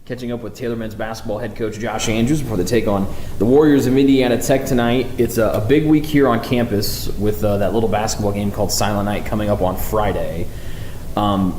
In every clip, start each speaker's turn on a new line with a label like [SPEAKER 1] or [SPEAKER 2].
[SPEAKER 1] Catching up with Taylor men's basketball head coach Josh Andrews before they take on the Warriors of Indiana Tech tonight. It's a big week here on campus with that little basketball game called Silent Night coming up on Friday.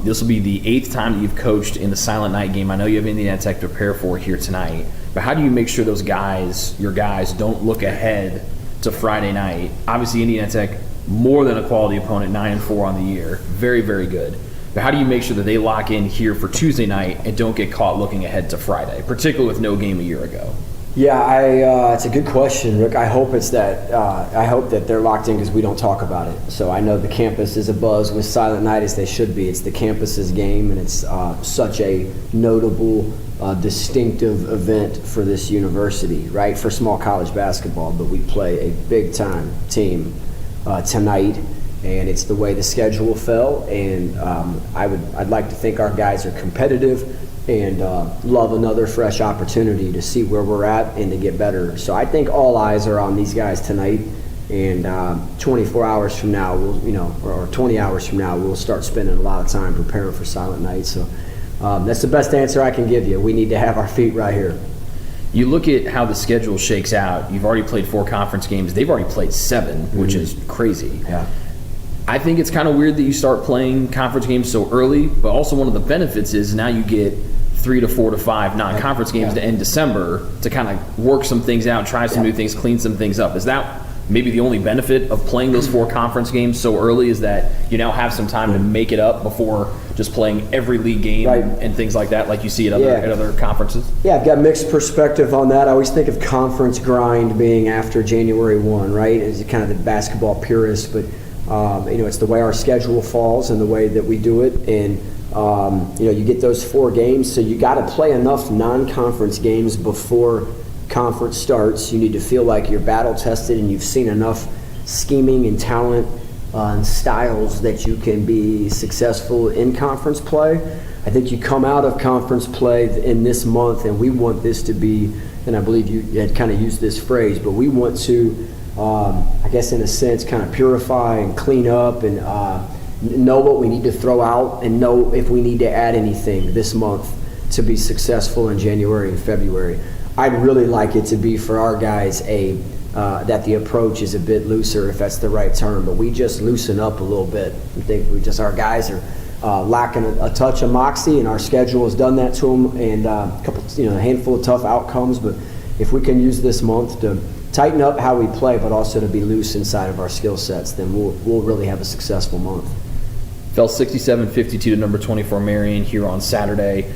[SPEAKER 1] This will be the 8th time that you've coached in the Silent Night game. I know you have Indiana Tech to prepare for here tonight, but how do you make sure those guys, your guys, don't look ahead to Friday night? Obviously, Indiana Tech, more than a quality opponent, 9-4 on the year. Very, very good. But how do you make sure that they lock in here for Tuesday night and don't get caught looking ahead to Friday, particularly with no game a year ago?
[SPEAKER 2] Yeah, it's a good question, Rick. I hope that they're locked in because we don't talk about it. So I know the campus is abuzz with Silent Night as they should be. It's the campus's game, and it's such a notable, distinctive event for this university, right? For small college basketball, but we play a big-time team tonight. And it's the way the schedule fell, and I'd like to think our guys are competitive and love another fresh opportunity to see where we're at and to get better. So I think all eyes are on these guys tonight, and 24 hours from now, or 20 hours from now, we'll start spending a lot of time preparing for Silent Night. So that's the best answer I can give you. We need to have our feet right here.
[SPEAKER 1] You look at how the schedule shakes out. You've already played 4 conference games. They've already played 7, which is crazy.
[SPEAKER 2] Yeah.
[SPEAKER 1] I think it's kind of weird that you start playing conference games so early, but also one of the benefits is now you get 3 to 4 to 5 non-conference games to end December to kind of work some things out, try some new things, clean some things up. Is that maybe the only benefit of playing those 4 conference games so early, is that you now have some time to make it up before just playing every league game and things like that, like you see at other conferences? Yeah,
[SPEAKER 2] I've got mixed perspective on that. I always think of conference grind being after January 1, right? As kind of the basketball purist, but it's the way our schedule falls and the way that we do it. And, you get those 4 games, so you got to play enough non-conference games before conference starts. You need to feel like you're battle-tested and you've seen enough scheming and talent and styles that you can be successful in conference play. I think you come out of conference play in this month, and we want this to be, and I believe you had kind of used this phrase, but we want to I guess in a sense, kind of purify and clean up and know what we need to throw out and know if we need to add anything this month to be successful in January and February. I'd really like it to be for our guys that the approach is a bit looser, if that's the right term, but we just loosen up a little bit. I think our guys are lacking a touch of moxie, and our schedule has done that to them, and a handful of tough outcomes. But if we can use this month to tighten up how we play, but also to be loose inside of our skill sets, then we'll really have a successful month.
[SPEAKER 1] Fell 67-52 to number 24 Marion here on Saturday.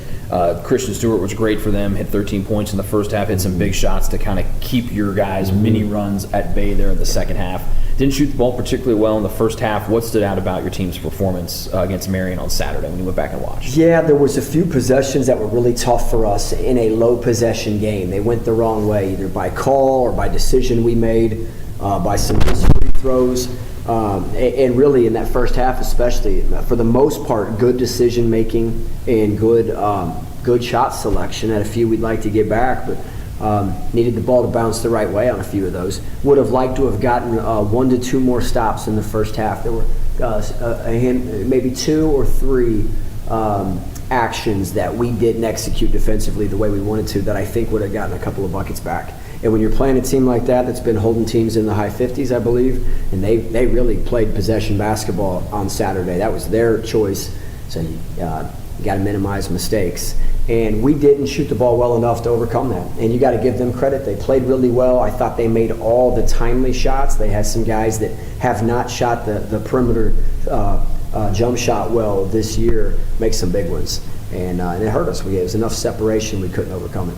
[SPEAKER 1] Christian Stewart was great for them, hit 13 points in the first half, hit some big shots to kind of keep your guys' mini runs at bay there in the second half. Didn't shoot the ball particularly well in the first half. What stood out about your team's performance against Marion on Saturday when you went back and watched?
[SPEAKER 2] Yeah, there was a few possessions that were really tough for us in a low possession game. They went the wrong way, either by call or by decision we made, by some free throws. And really in that first half especially, for the most part, good decision making and good shot selection. Had a few we'd like to get back, but needed the ball to bounce the right way on a few of those. Would have liked to have gotten 1 to 2 more stops in the first half. There were maybe 2 or 3 actions that we didn't execute defensively the way we wanted to that I think would have gotten a couple of buckets back. And when you're playing a team like that that's been holding teams in the high 50s, I believe, and they really played possession basketball on Saturday. That was their choice, so you got to minimize mistakes. And we didn't shoot the ball well enough to overcome that. And you got to give them credit. They played really well. I thought they made all the timely shots. They had some guys that have not shot the perimeter jump shot well this year make some big ones. And it hurt us. It was enough separation we couldn't overcome it.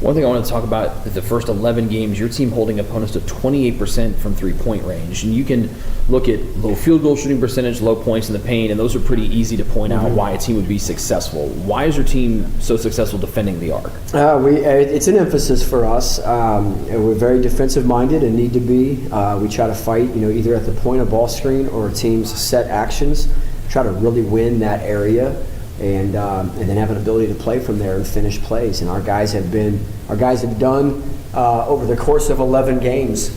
[SPEAKER 1] One thing I want to talk about is the first 11 games, your team holding opponents to 28% from three-point range. And you can look at low field goal shooting percentage, low points in the paint, and those are pretty easy to point out why a team would be successful. Why is your team so successful defending the arc?
[SPEAKER 2] It's an emphasis for us. We're very defensive-minded and need to be. We try to fight, either at the point of ball screen or teams' set actions, try to really win that area. And then have an ability to play from there and finish plays. And our guys have done over the course of 11 games,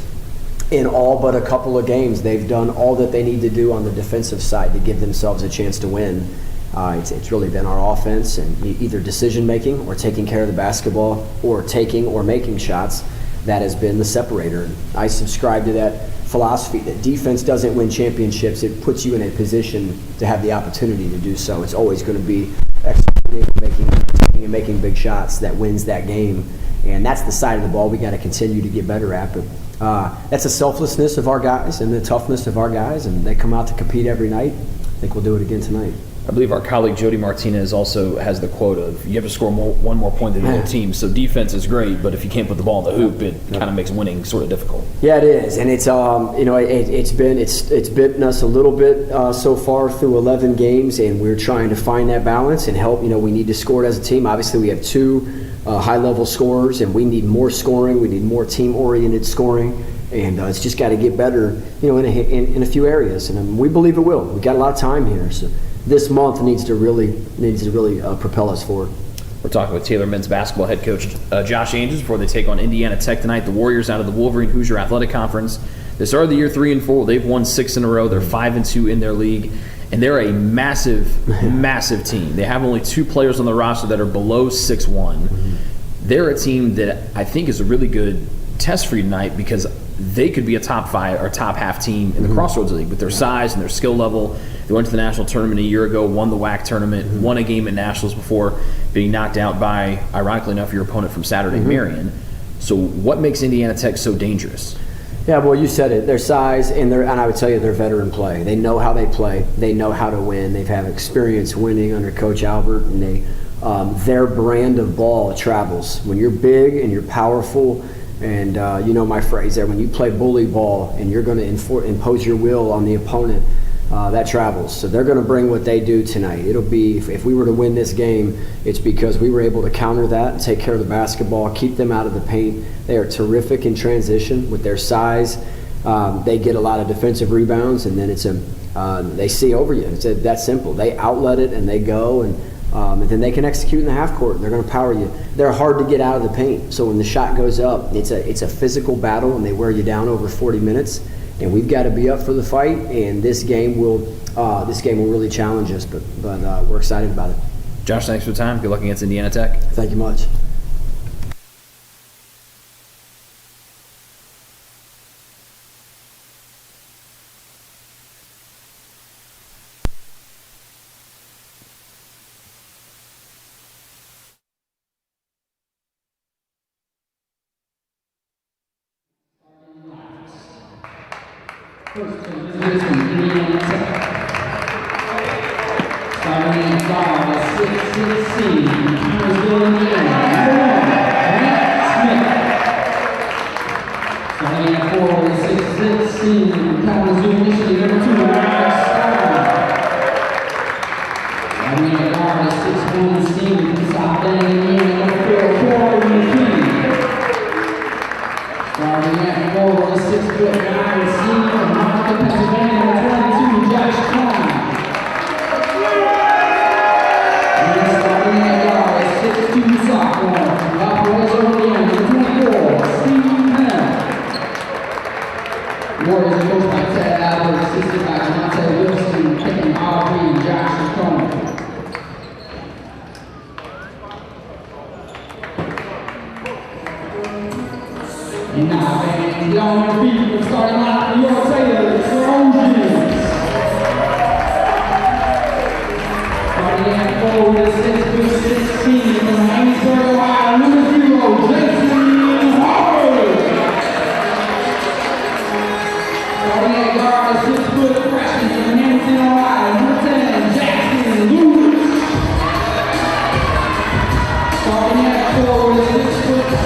[SPEAKER 2] in all but a couple of games, they've done all that they need to do on the defensive side to give themselves a chance to win. It's really been our offense and either decision making or taking care of the basketball or taking or making shots that has been the separator. I subscribe to that philosophy that defense doesn't win championships. It puts you in a position to have the opportunity to do so. It's always going to be executing, making big shots that wins that game. And that's the side of the ball we got to continue to get better at. But that's the selflessness of our guys and the toughness of our guys, and they come out to compete every night. I think we'll do it again tonight.
[SPEAKER 1] I believe our colleague Jody Martinez also has the quote of, you have to score one more point than the other team. So defense is great, but if you can't put the ball in the hoop, it kind of makes winning sort of difficult.
[SPEAKER 2] Yeah, it is, and it's it's bitten us a little bit so far through 11 games, and we're trying to find that balance and help. We need to score it as a team. Obviously, we have two high-level scorers, and we need more scoring. We need more team-oriented scoring. And it's just got to get better, in a few areas, and we believe it will. We got a lot of time here, so this month needs to really propel us forward.
[SPEAKER 1] We're talking with Taylor men's basketball head coach Josh Andrews before they take on Indiana Tech tonight. The Warriors out of the Wolverine Hoosier Athletic Conference. They started the year 3-4. They've won 6 in a row. They're 5-2 in their league, and they're a massive, massive team. They have only 2 players on the roster that are below 6'1". Mm-hmm. They're a team that I think is a really good test for you tonight because they could be a top 5 or top half team in the Crossroads League with their size and their skill level. They went to the national tournament a year ago, won the WAC tournament, won a game at Nationals before being knocked out by, ironically enough, your opponent from Saturday, Marion. So what makes Indiana Tech so dangerous?
[SPEAKER 2] Yeah, well, you said it. Their size and I would tell you their veteran play. They know how they play. They know how to win. They've had experience winning under Coach Albert, and their brand of ball travels. When you're big and you're powerful, and my phrase there, when you play bully ball and you're going to impose your will on the opponent, that travels. So they're going to bring what they do tonight. It'll be, if we were to win this game, it's because we were able to counter that, take care of the basketball, keep them out of the paint. They are terrific in transition with their size. They get a lot of defensive rebounds, and then they see over you. It's that simple. They outlet it and they go, and then they can execute in the half court. They're going to power you. They're hard to get out of the paint. So when the shot goes up, it's a physical battle, and they wear you down over 40 minutes. And we've got to be up for the fight. And this game will really challenge us. But we're excited about it.
[SPEAKER 1] Josh, thanks for the time. Good luck against Indiana Tech.
[SPEAKER 2] Thank you much.
[SPEAKER 3] First to visitors from Indiana Tech. Starting in guard, 6'16", Thomasville, Indiana. Starting at forward, 6'16", Kalamazoo, Michigan, number 2, Ryan Starr. Starting at guard, 6'1", Steve, South Bend, Indiana, number 4, Corey McKee. Starting at forward, 6'9", Steve, Pennsylvania, number 22, Josh Klein. And starting at guard, 6'2", sophomore, Valparaiso, Indiana, number 24, Steve Penn. Warriors are coached by Ted Albert, assisted by Jonte Wilson, picking Aubrey, and Josh Cohen. And now, fans, get on your feet and starting out for your Taylor Trojans. Starting at forward, 6'16", from Amesburg, Ohio, number 0, Jason Howard. Starting at guard, 6' freshman from Hamilton, Ohio, number 10, Jackson Lewis. Starting at forward, 6'5",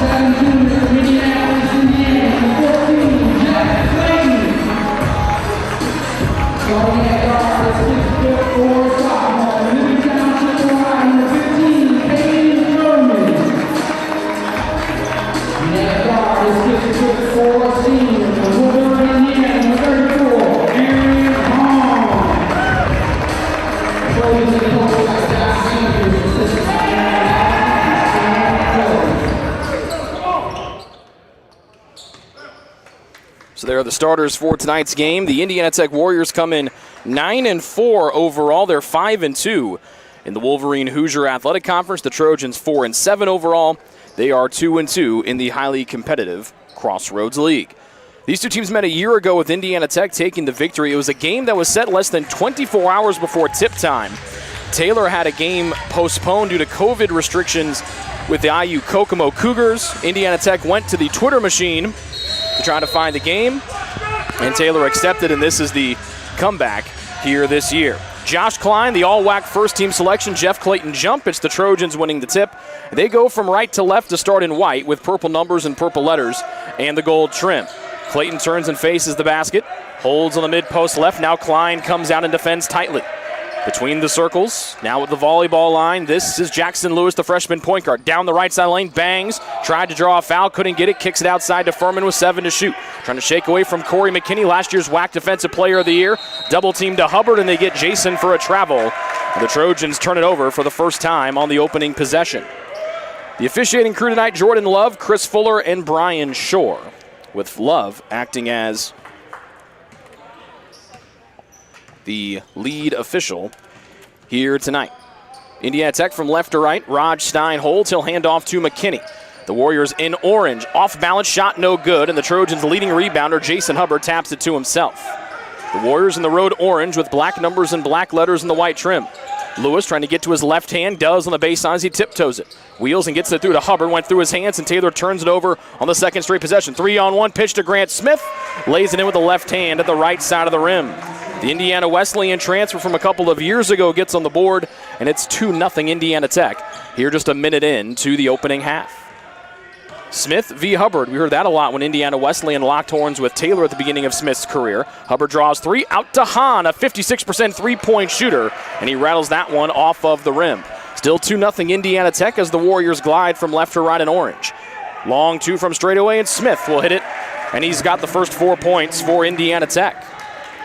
[SPEAKER 1] there are the starters for tonight's game. The Indiana Tech Warriors come in 9-4 overall. They're 5-2 in the Wolverine Hoosier Athletic Conference. The Trojans 4-7 overall. They are 2-2 in the highly competitive Crossroads League. These two teams met a year ago with Indiana Tech taking the victory. It was a game that was set less than 24 hours before tip time. Taylor had a game postponed due to COVID restrictions with the IU Kokomo Cougars. Indiana Tech went to the Twitter machine to try to find the game, and Taylor accepted, and this is the comeback here this year. Josh Klein, the all-WAC first-team selection. Jeff Clayton jump. It's the Trojans winning the tip. They go from right to left to start in white with purple numbers and purple letters and the gold trim. Clayton turns and faces the basket, holds on the mid-post left. Now Klein comes out and defends tightly. Between the circles, now with the volleyball line, this is Jackson Lewis, the freshman point guard. Down the right side lane, bangs, tried to draw a foul, couldn't get it, kicks it outside to Furman with 7 to shoot. Trying to shake away from Corey McKinney, last year's WAC Defensive Player of the Year. Double team to Hubbard, and they get Jason for a travel. And the Trojans turn it over for the first time on the opening possession. The officiating crew tonight, Jordan Love, Chris Fuller, and Brian Shore, with Love acting as the lead official here tonight. Indiana Tech from left to right. Raj Stein holds. He'll hand off to McKinney. The Warriors in orange. Off balance shot, no good. And the Trojans' leading rebounder, Jason Hubbard, taps it to himself. The Warriors in the road orange with black numbers and black letters in the white trim. Lewis trying to get to his left hand, does on the baseline as he tiptoes it. Wheels and gets it through to Hubbard, went through his hands, and Taylor turns it over on the second straight possession. 3-on-1 pitch to Grant Smith. Lays it in with the left hand at the right side of the rim. The Indiana Wesleyan transfer from a couple of years ago gets on the board, and it's 2-0 Indiana Tech here just a minute in to the opening half. Smith v. Hubbard. We heard that a lot when Indiana Wesleyan locked horns with Taylor at the beginning of Smith's career. Hubbard draws 3 out to Hahn, a 56% three-point shooter, and he rattles that one off of the rim. Still 2-0 Indiana Tech as the Warriors glide from left to right in orange. Long 2 from straightaway, and Smith will hit it, and he's got the first 4 points for Indiana Tech.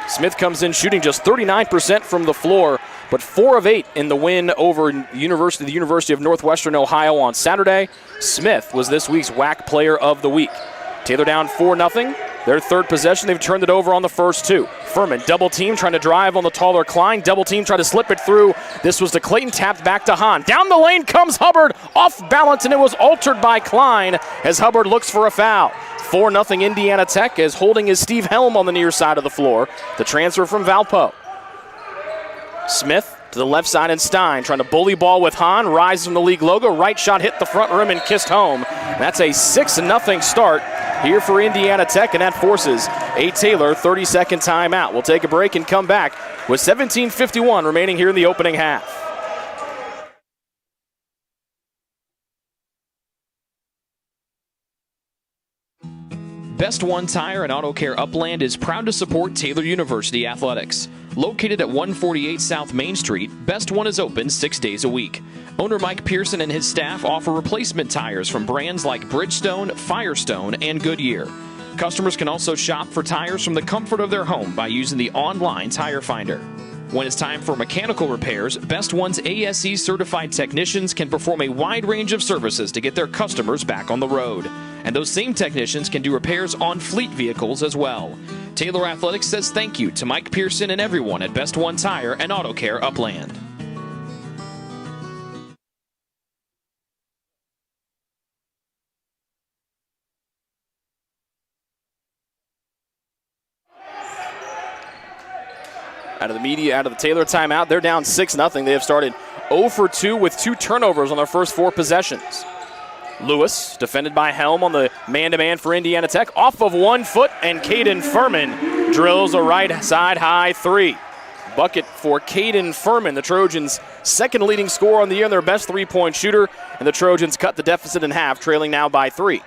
[SPEAKER 1] Smith comes in shooting just 39% from the floor, but 4 of 8 in the win over the University of Northwestern Ohio on Saturday. Smith was this week's WAC Player of the Week. Taylor down 4-0. Their third possession, they've turned it over on the first 2. Furman, double team, trying to drive on the taller Klein. Double team, trying to slip it through. This was to Clayton, tapped back to Hahn. Down the lane comes Hubbard, off balance, and it was altered by Klein as Hubbard looks for a foul. 4-0 Indiana Tech as holding is Steve Helm on the near side of the floor. The transfer from Valpo. Smith to the left side and Stein trying to bully ball with Hahn. Rises from the league logo. Right shot hit the front rim and kissed home. That's a 6-0 start here for Indiana Tech, and that forces a Taylor 30-second timeout. We'll take a break and come back with 17:51 remaining here in the opening half. Best One Tire and Auto Care Upland is proud to support Taylor University Athletics. Located at 148 South Main Street, Best One is open 6 days a week. Owner Mike Pearson and his staff offer replacement tires from brands like Bridgestone, Firestone, and Goodyear. Customers can also shop for tires from the comfort of their home by using the online tire finder. When it's time for mechanical repairs, Best One's ASE certified technicians can perform a wide range of services to get their customers back on the road. And those same technicians can do repairs on fleet vehicles as well. Taylor Athletics says thank you to Mike Pearson and everyone at Best One Tire and Auto Care Upland. Out of the Taylor timeout, they're down 6-0. They have started 0 for 2 with 2 turnovers on their first 4 possessions. Lewis, defended by Helm on the man-to-man for Indiana Tech, off of 1 foot, and Caden Furman drills a right side high 3. Bucket for Caden Furman, the Trojans' second leading scorer on the year and their best 3-point shooter, and the Trojans cut the deficit in half, trailing now by 3.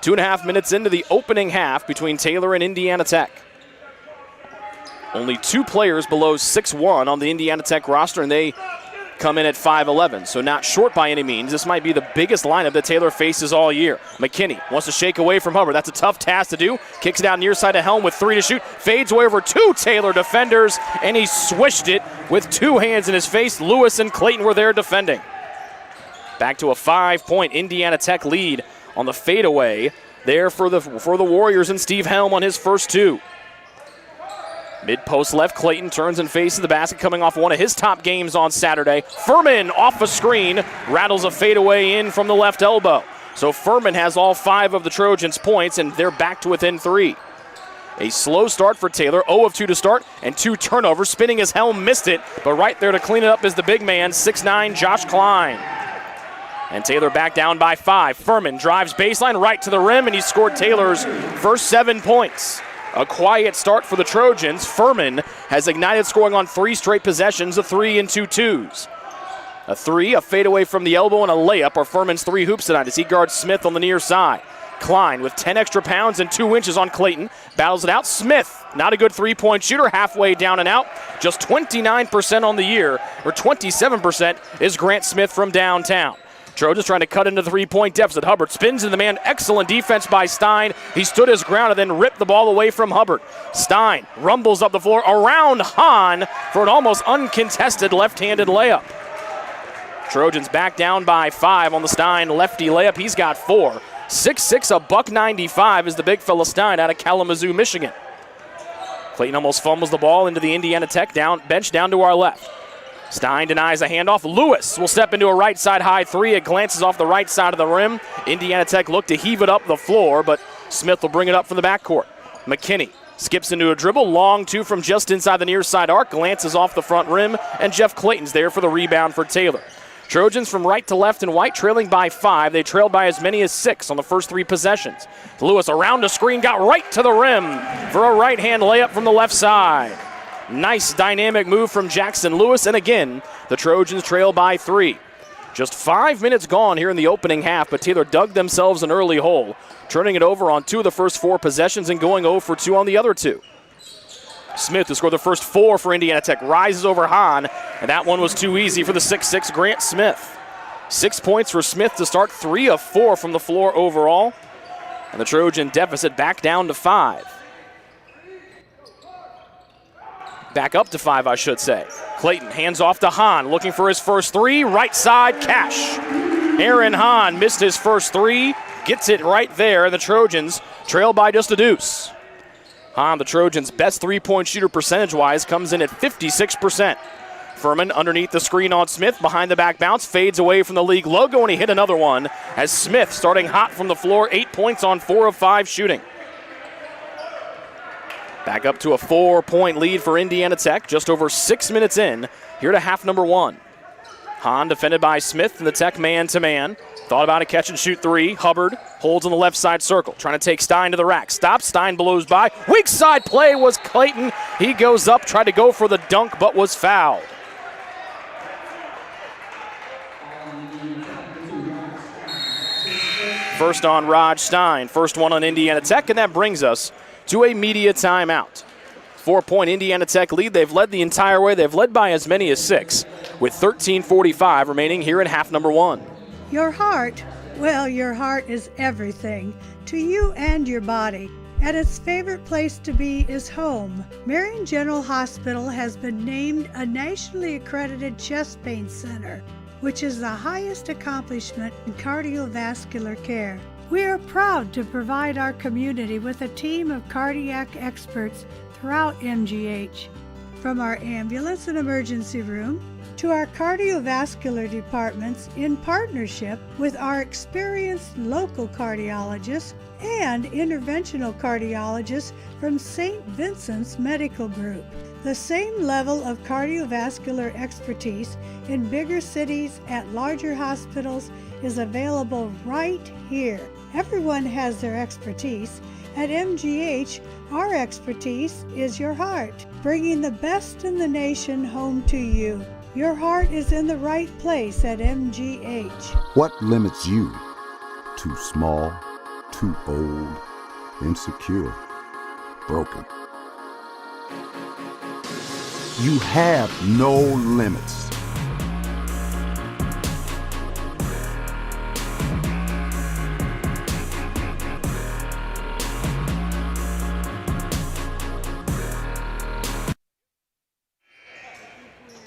[SPEAKER 1] 2.5 minutes into the opening half between Taylor and Indiana Tech. Only 2 players below 6'1" on the Indiana Tech roster, and they come in at 5'11", so not short by any means. This might be the biggest lineup that Taylor faces all year. McKinney wants to shake away from Hubbard. That's a tough task to do. Kicks it out near side to Helm with 3 to shoot. Fades away over 2 Taylor defenders, and he swished it with 2 hands in his face. Lewis and Clayton were there defending. Back to a 5-point Indiana Tech lead on the fadeaway there for the Warriors, and Steve Helm on his first two. Mid-post left, Clayton turns and faces the basket, coming off one of his top games on Saturday. Furman off a screen, rattles a fadeaway in from the left elbow. So Furman has all 5 of the Trojans' points, and they're back to within 3. A slow start for Taylor, 0 of 2 to start, and 2 turnovers. Spinning his Helm, missed it, but right there to clean it up is the big man, 6'9", Josh Klein. And Taylor back down by 5. Furman drives baseline right to the rim, and he scored Taylor's first 7 points. A quiet start for the Trojans. Furman has ignited, scoring on 3 straight possessions, a 3 and 2 twos. A 3, a fadeaway from the elbow, and a layup are Furman's 3 hoops tonight as he guards Smith on the near side. Klein with 10 extra pounds and 2 inches on Clayton. Battles it out. Smith, not a good three-point shooter, halfway down and out. Just 29% on the year, or 27% is Grant Smith from downtown. Trojans trying to cut into the three-point deficit. Hubbard spins into the man. Excellent defense by Stein. He stood his ground and then ripped the ball away from Hubbard. Stein rumbles up the floor around Hahn for an almost uncontested left-handed layup. Trojans back down by 5 on the Stein lefty layup. He's got 4. 6'6", a $195 is the big fella Stein out of Kalamazoo, Michigan. Clayton almost fumbles the ball into the Indiana Tech bench down to our left. Stein denies a handoff. Lewis will step into a right side high 3. It glances off the right side of the rim. Indiana Tech look to heave it up the floor, but Smith will bring it up from the backcourt. McKinney skips into a dribble. Long 2 from just inside the near side arc. Glances off the front rim, and Jeff Clayton's there for the rebound for Taylor. Trojans from right to left and white trailing by 5. They trailed by as many as 6 on the first 3 possessions. Lewis around the screen, got right to the rim for a right-hand layup from the left side. Nice dynamic move from Jackson Lewis, and again, the Trojans trail by 3. Just 5 minutes gone here in the opening half, but Taylor dug themselves an early hole, turning it over on 2 of the first 4 possessions and going 0 for 2 on the other 2. Smith, who scored the first 4 for Indiana Tech, rises over Hahn, and that one was too easy for the 6'6" Grant Smith. 6 points for Smith to start, 3 of 4 from the floor overall, and the Trojan deficit back down to 5. Back up to 5, I should say. Clayton hands off to Hahn, looking for his first 3. Right side, cash. Aaron Hahn missed his first 3, gets it right there, and the Trojans trail by just a deuce. Hahn, the Trojans' best three-point shooter percentage-wise, comes in at 56%. Furman underneath the screen on Smith, behind the back bounce, fades away from the league logo, and he hit another one as Smith, starting hot from the floor, 8 points on 4 of 5 shooting. Back up to a 4-point lead for Indiana Tech, just over 6 minutes in, here to half number 1. Hahn defended by Smith and the Tech man-to-man. Thought about a catch-and-shoot 3. Hubbard holds on the left side circle, trying to take Stein to the rack. Stops, Stein blows by. Weak side play was Clayton. He goes up, tried to go for the dunk, but was fouled. First on Raj Stein, first one on Indiana Tech, and that brings us to a media timeout. 4-point Indiana Tech lead. They've led the entire way. They've led by as many as 6, with 13:45 remaining here in half number 1.
[SPEAKER 4] Your heart, well, your heart is everything to you and your body, and its favorite place to be is home. Marion General Hospital has been named a nationally accredited chest pain center, which is the highest accomplishment in cardiovascular care. We are proud to provide our community with a team of cardiac experts throughout MGH. From our ambulance and emergency room to our cardiovascular departments in partnership with our experienced local cardiologists and interventional cardiologists from St. Vincent's Medical Group. The same level of cardiovascular expertise in bigger cities at larger hospitals is available right here. Everyone has their expertise. At MGH, our expertise is your heart, bringing the best in the nation home to you. Your heart is in the right place at MGH.
[SPEAKER 5] What limits you? Too small, too old, insecure, broken. You have no limits.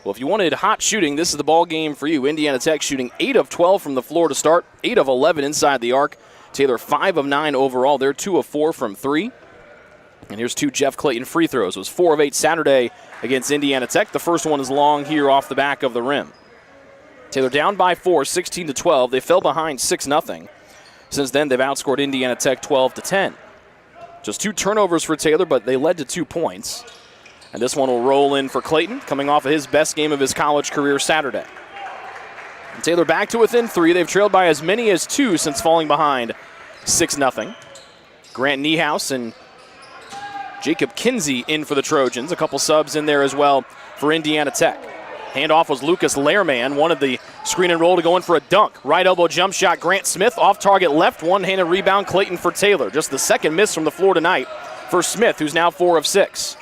[SPEAKER 1] Well, if you wanted hot shooting, this is the ball game for you. Indiana Tech shooting 8 of 12 from the floor to start, 8 of 11 inside the arc. Taylor 5 of 9 overall. They're 2 of 4 from 3. And here's 2 Jeff Clayton free throws. It was 4 of 8 Saturday against Indiana Tech. The first one is long here off the back of the rim. Taylor down by 4, 16-12. They fell behind 6-0. Since then, they've outscored Indiana Tech 12-10. Just 2 turnovers for Taylor, but they led to 2 points. And this one will roll in for Clayton, coming off of his best game of his college career Saturday. And Taylor back to within 3. They've trailed by as many as 2 since falling behind 6-0. Grant Niehaus and Jacob Kinsey in for the Trojans. A couple subs in there as well for Indiana Tech. Handoff was Lucas Lehrman, wanted the screen and roll to go in for a dunk. Right elbow jump shot, Grant Smith off target left, one-handed rebound, Clayton for Taylor. Just the second miss from the floor tonight for Smith, who's now 4 of 6.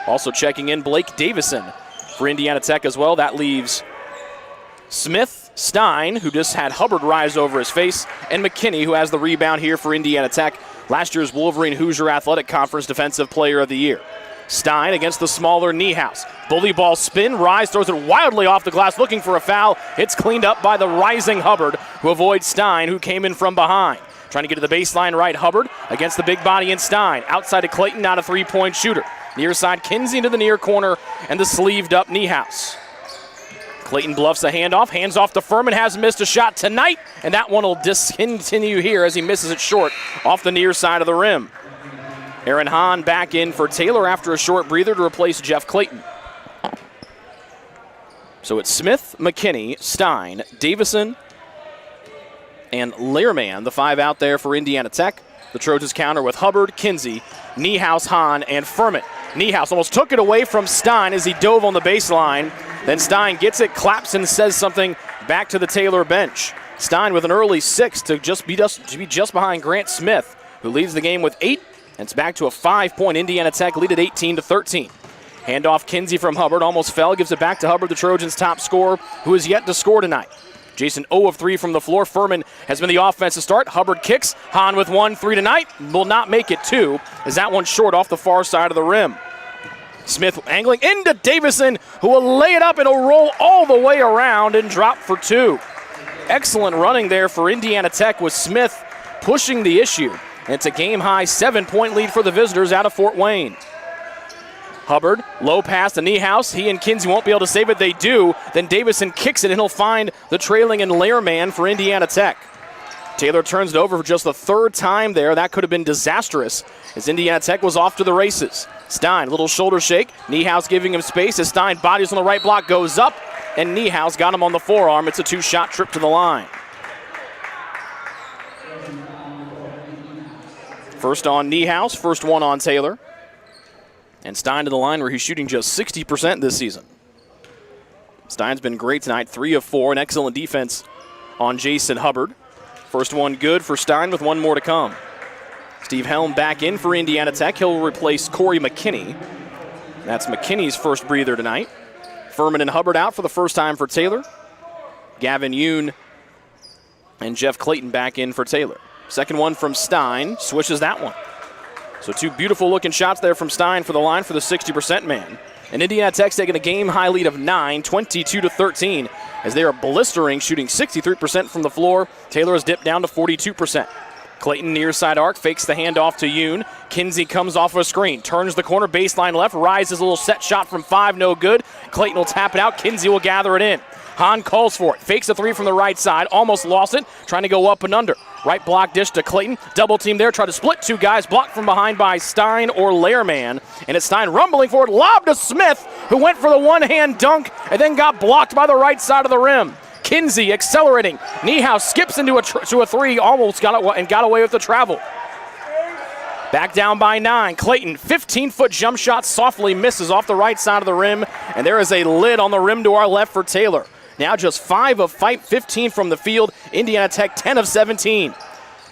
[SPEAKER 1] Also checking in Blake Davison for Indiana Tech as well. That leaves Smith, Stein, who just had Hubbard rise over his face, and McKinney, who has the rebound here for Indiana Tech. Last year's Wolverine Hoosier Athletic Conference Defensive Player of the Year. Stein against the smaller Niehaus. Bully ball spin, Rise throws it wildly off the glass, looking for a foul. It's cleaned up by the rising Hubbard, who avoids Stein, who came in from behind. Trying to get to the baseline right, Hubbard against the big body in Stein. Outside of Clayton, not a three-point shooter. Near side, Kinsey into the near corner, and the sleeved up Niehaus. Clayton bluffs a handoff, hands off to Furman, hasn't missed a shot tonight, and that one will discontinue here as he misses it short off the near side of the rim. Aaron Hahn back in for Taylor after a short breather to replace Jeff Clayton. So it's Smith, McKinney, Stein, Davison, and Lehrman, the 5 out there for Indiana Tech. The Trojans counter with Hubbard, Kinsey, Niehaus, Hahn, and Furman. Niehaus almost took it away from Stein as he dove on the baseline. Then Stein gets it, claps, and says something back to the Taylor bench. Stein with an early 6 to be just behind Grant Smith, who leads the game with 8. And it's back to a 5-point Indiana Tech lead at 18-13. Handoff Kinsey from Hubbard, almost fell, gives it back to Hubbard, the Trojans' top scorer, who has yet to score tonight. Jason 0 of 3 from the floor. Furman has been the offensive start. Hubbard kicks. Hahn with 1-3 tonight. Will not make it 2, as that one's short off the far side of the rim. Smith angling into Davison, who will lay it up and will roll all the way around and drop for 2. Excellent running there for Indiana Tech with Smith pushing the issue. And it's a game-high 7-point lead for the visitors out of Fort Wayne. Hubbard, low pass to Niehaus. He and Kinsey won't be able to save it. They do. Then Davison kicks it, and he'll find the trailing and Lehrman for Indiana Tech. Taylor turns it over for just the 3rd time there. That could have been disastrous as Indiana Tech was off to the races. Stein, little shoulder shake. Niehaus giving him space as Stein bodies on the right block, goes up, and Niehaus got him on the forearm. It's a 2-shot trip to the line. First on Niehaus, first one on Taylor. And Stein to the line where he's shooting just 60% this season. Stein's been great tonight, 3 of 4, an excellent defense on Jason Hubbard. First one good for Stein with 1 more to come. Steve Helm back in for Indiana Tech. He'll replace Corey McKinney. That's McKinney's first breather tonight. Furman and Hubbard out for the first time for Taylor. Gavin Yoon and Jeff Clayton back in for Taylor. Second one from Stein, swishes that one. So 2 beautiful looking shots there from Stein for the line for the 60% man. And Indiana Tech's taking a game-high lead of 9, 22-13, as they are blistering, shooting 63% from the floor. Taylor has dipped down to 42%. Clayton near side arc, fakes the handoff to Yoon. Kinsey comes off of a screen, turns the corner, baseline left, rises a little set shot from 5, no good. Clayton will tap it out, Kinsey will gather it in. Hahn calls for it, fakes a 3 from the right side, almost lost it, trying to go up and under. Right block dish to Clayton, double team there, try to split 2 guys, blocked from behind by Stein or Lehrman. And it's Stein rumbling forward, lob to Smith, who went for the one-hand dunk and then got blocked by the right side of the rim. Kinsey accelerating, Niehaus skips into a 3, almost got away with the travel. Back down by 9, Clayton, 15-foot jump shot, softly misses off the right side of the rim, and there is a lid on the rim to our left for Taylor. Now just 5 of 15 from the field. Indiana Tech 10 of 17.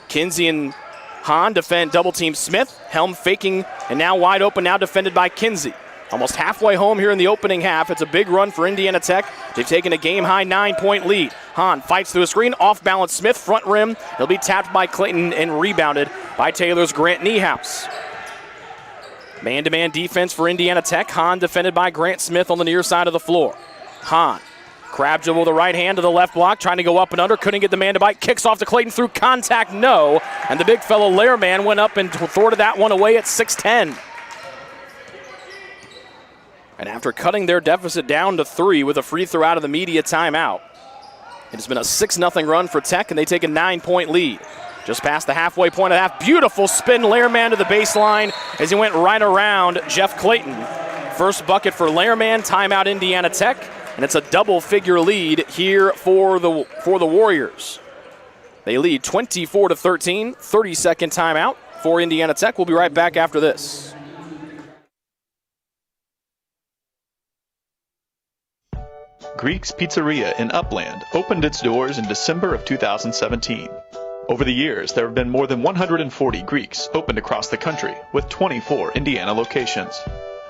[SPEAKER 1] Kinsey and Hahn defend double team Smith. Helm faking and now wide open, now defended by Kinsey. Almost halfway home here in the opening half. It's a big run for Indiana Tech. They've taken a game-high 9-point lead. Hahn fights through a screen, off-balance Smith, front rim. He'll be tapped by Clayton and rebounded by Taylor's Grant Niehaus. Man-to-man defense for Indiana Tech. Hahn defended by Grant Smith on the near side of the floor. Hahn Crab dribble with the right hand to the left block, trying to go up and under, couldn't get the man to bite, kicks off to Clayton through contact, no. And the big fellow Lehrman went up and thwarted that one away at 6'10". And after cutting their deficit down to 3 with a free throw out of the media timeout, it's been a 6-0 run for Tech, and they take a 9-point lead. Just past the halfway point of the half, beautiful spin, Lehrman to the baseline as he went right around Jeff Clayton. First bucket for Lehrman, timeout Indiana Tech, and it's a double-figure lead here for the Warriors. They lead 24-13, 30-second timeout for Indiana Tech. We'll be right back after this.
[SPEAKER 6] Greek's Pizzeria in Upland opened its doors in December of 2017. Over the years, there have been more than 140 Greeks opened across the country, with 24 Indiana locations.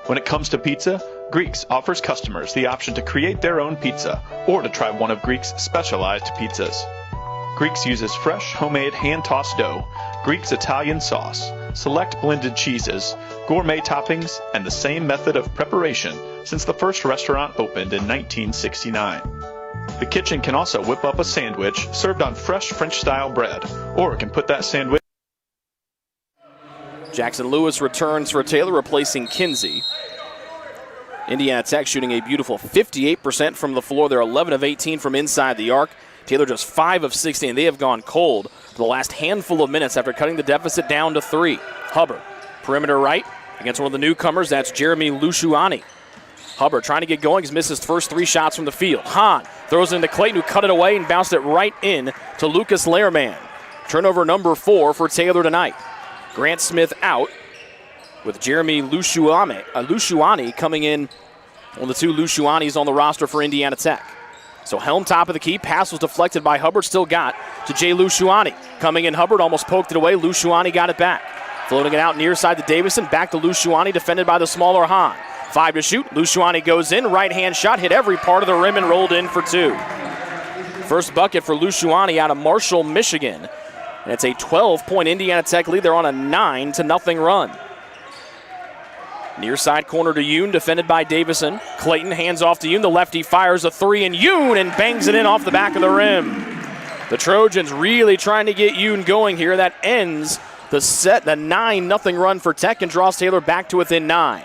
[SPEAKER 6] When it comes to pizza, Greeks offers customers the option to create their own pizza or to try one of Greek's specialized pizzas. Greeks uses fresh, homemade, hand-tossed dough, Greek's Italian sauce, select blended cheeses, gourmet toppings, and the same method of preparation since the first restaurant opened in 1969. The kitchen can also whip up a sandwich served on fresh French-style bread, or it can put that sandwich.
[SPEAKER 1] Jackson Lewis returns for Taylor, replacing Kinsey. Indiana Tech shooting a beautiful 58% from the floor. They're 11 of 18 from inside the arc. Taylor just 5 of 16. They have gone cold for the last handful of minutes after cutting the deficit down to 3. Hubbard, perimeter right, against one of the newcomers. That's Jeremy Luciani. Hubbard trying to get going. He's missed his first 3 shots from the field. Hahn throws it into Clayton, who cut it away and bounced it right in to Lucas Lehrman. Turnover number 4 for Taylor tonight. Grant Smith out with Jeremy Luciani coming in. One of the 2 Lucianis on the roster for Indiana Tech. So Helm top of the key. Pass was deflected by Hubbard. Still got to Jay Luciani. Coming in, Hubbard almost poked it away. Luciani got it back. Floating it out near side to Davison. Back to Luciani, defended by the smaller Hahn. 5 to shoot. Luciani goes in. Right-hand shot. Hit every part of the rim and rolled in for 2. First bucket for Luciani out of Marshall, Michigan. And it's a 12-point Indiana Tech lead. They're on a 9-0 run. Near side corner to Yoon, defended by Davison. Clayton hands off to Yoon. The lefty fires a 3, and Yoon and bangs it in off the back of the rim. The Trojans really trying to get Yoon going here. That ends the 9-0 run for Tech and draws Taylor back to within 9.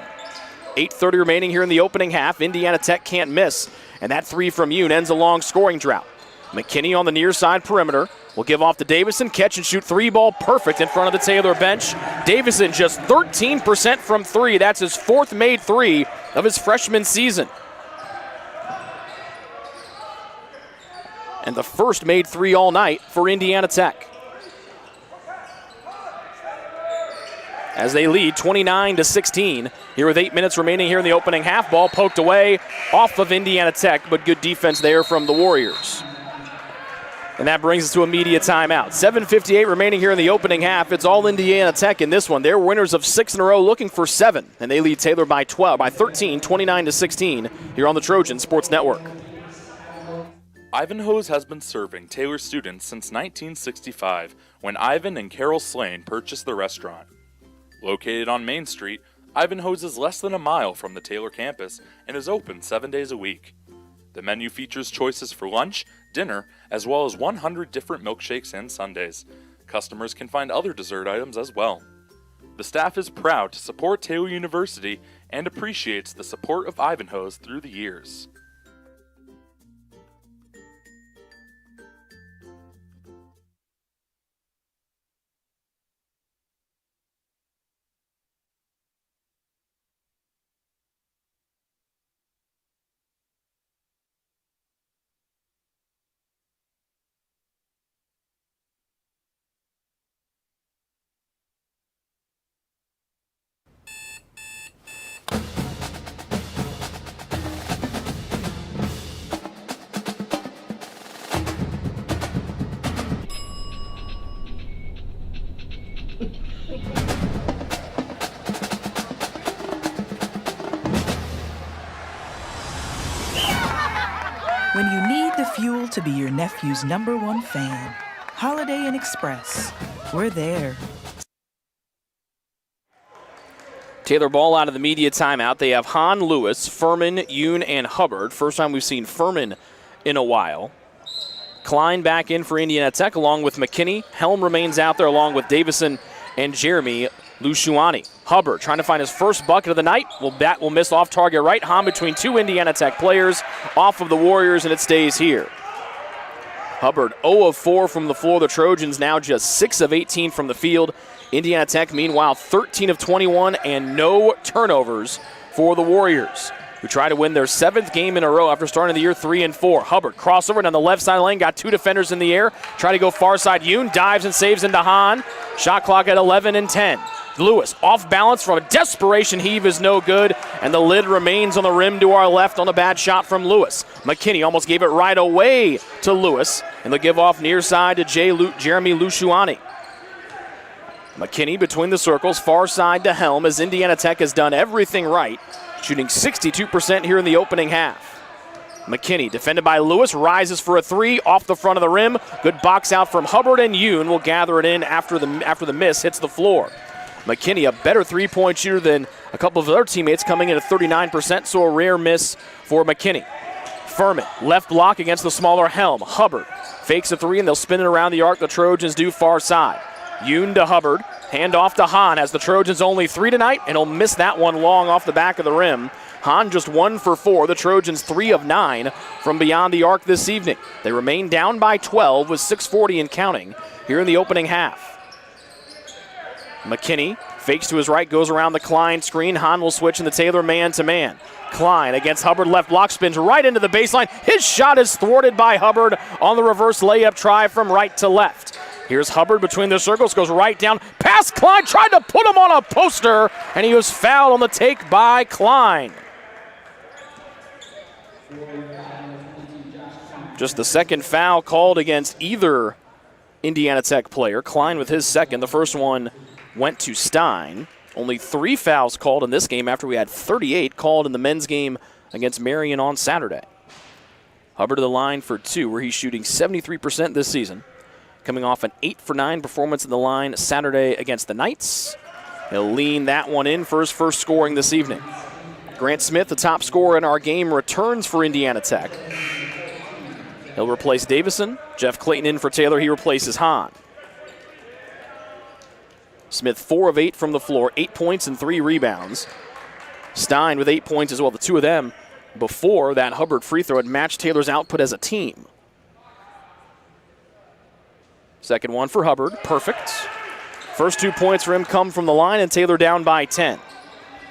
[SPEAKER 1] 8:30 remaining here in the opening half. Indiana Tech can't miss, and that 3 from Yoon ends a long scoring drought. McKinney on the near side perimeter will give off to Davison. Catch and shoot 3 ball perfect in front of the Taylor bench. Davison just 13% from 3. That's his 4th made 3 of his freshman season. And the first made 3 all night for Indiana Tech. As they lead 29-16 here with 8 minutes remaining here in the opening half. Ball poked away off of Indiana Tech, but good defense there from the Warriors. And that brings us to a media timeout. 7:58 remaining here in the opening half. It's all Indiana Tech in this one. They're winners of 6 in a row, looking for 7. And they lead Taylor by 13, 29-16 here on the Trojan Sports Network.
[SPEAKER 7] Ivanhoe's has been serving Taylor students since 1965, when Ivan and Carol Slane purchased the restaurant. Located on Main Street, Ivanhoe's is less than a mile from the Taylor campus and is open 7 days a week. The menu features choices for lunch, dinner, as well as 100 different milkshakes and sundaes. Customers can find other dessert items as well. The staff is proud to support Taylor University and appreciates the support of Ivanhoe's through the years.
[SPEAKER 8] When you need the fuel to be your nephew's #1 fan, Holiday Inn Express, we're there.
[SPEAKER 1] Taylor ball out of the media timeout. They have Hahn, Lewis, Furman, Yoon, and Hubbard. First time we've seen Furman in a while. Klein back in for Indiana Tech along with McKinney. Helm remains out there along with Davison and Jeremy Lushuani. Hubbard trying to find his first bucket of the night. Will miss off target right. Hahn between two Indiana Tech players off of the Warriors, and it stays here. Hubbard 0 of 4 from the floor. The Trojans now just 6 of 18 from the field. Indiana Tech, meanwhile, 13 of 21 and no turnovers for the Warriors, who try to win their 7th game in a row after starting the year 3-4. Hubbard crossover down the left side lane, got 2 defenders in the air. Try to go far side. Yoon dives and saves into Hahn. Shot clock at 11 and 10. Lewis off balance from a desperation heave is no good, and the lid remains on the rim to our left on a bad shot from Lewis. McKinney almost gave it right away to Lewis, and the give off near side to Jeremy Lushuani. McKinney between the circles, far side to Helm, as Indiana Tech has done everything right, shooting 62% here in the opening half. McKinney, defended by Lewis, rises for a 3 off the front of the rim. Good box out from Hubbard, and Yoon will gather it in after the miss hits the floor. McKinney, a better three-point shooter than a couple of other teammates, coming in at 39%, so a rare miss for McKinney. Furman, left block against the smaller Helm. Hubbard fakes a 3, and they'll spin it around the arc. The Trojans do far side. Yoon to Hubbard, hand off to Hahn, as the Trojans only 3 tonight, and he'll miss that one long off the back of the rim. Hahn just 1 for 4. The Trojans 3 of 9 from beyond the arc this evening. They remain down by 12 with 6:40 and counting here in the opening half. McKinney fakes to his right, goes around the Klein screen. Hahn will switch in the Taylor man-to-man. Klein against Hubbard, left block, spins right into the baseline. His shot is thwarted by Hubbard on the reverse layup try from right to left. Here's Hubbard between the circles, goes right down, past Klein, tried to put him on a poster, and he was fouled on the take by Klein. Just the second foul called against either Indiana Tech player. Klein with his second. The first one went to Stein. Only 3 fouls called in this game after we had 38 called in the men's game against Marion on Saturday. Hubbard to the line for 2, where he's shooting 73% this season. Coming off an 8 for 9 performance in the line Saturday against the Knights. He'll lean that one in for his first scoring this evening. Grant Smith, the top scorer in our game, returns for Indiana Tech. He'll replace Davison. Jeff Clayton in for Taylor. He replaces Hahn. Smith 4 of 8 from the floor, 8 points and 3 rebounds. Stein with 8 points as well. The two of them before that Hubbard free throw had matched Taylor's output as a team. Second one for Hubbard, perfect. First 2 points for him come from the line, and Taylor down by 10.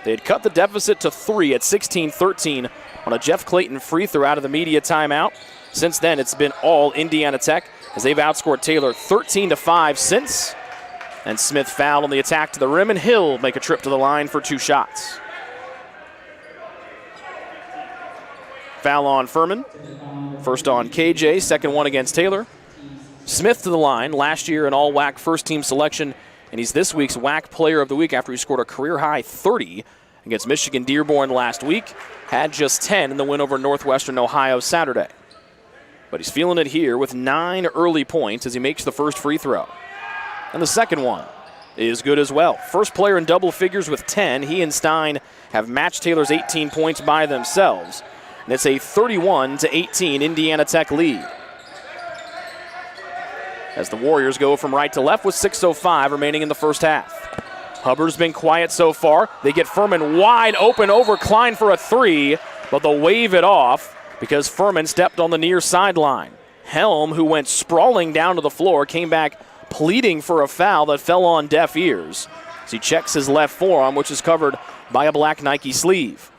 [SPEAKER 1] They had cut the deficit to 3 at 16-13 on a Jeff Clayton free throw out of the media timeout. Since then, it's been all Indiana Tech as they've outscored Taylor 13-5 since. And Smith fouled on the attack to the rim, and Hill make a trip to the line for 2 shots. Foul on Furman. First on KJ, second one against Taylor. Smith to the line, last year an all-WAC first-team selection, and he's this week's WAC Player of the Week after he scored a career-high 30 against Michigan Dearborn last week. Had just 10 in the win over Northwestern Ohio Saturday. But he's feeling it here with 9 early points as he makes the first free throw. And the second one is good as well. First player in double figures with 10. He and Stein have matched Taylor's 18 points by themselves. And it's a 31-18 Indiana Tech lead. As the Warriors go from right to left with 6:05 remaining in the first half. Hubbard's been quiet so far. They get Furman wide open over Klein for a 3, but they'll wave it off because Furman stepped on the near sideline. Helm, who went sprawling down to the floor, came back pleading for a foul that fell on deaf ears as he checks his left forearm, which is covered by a black Nike sleeve.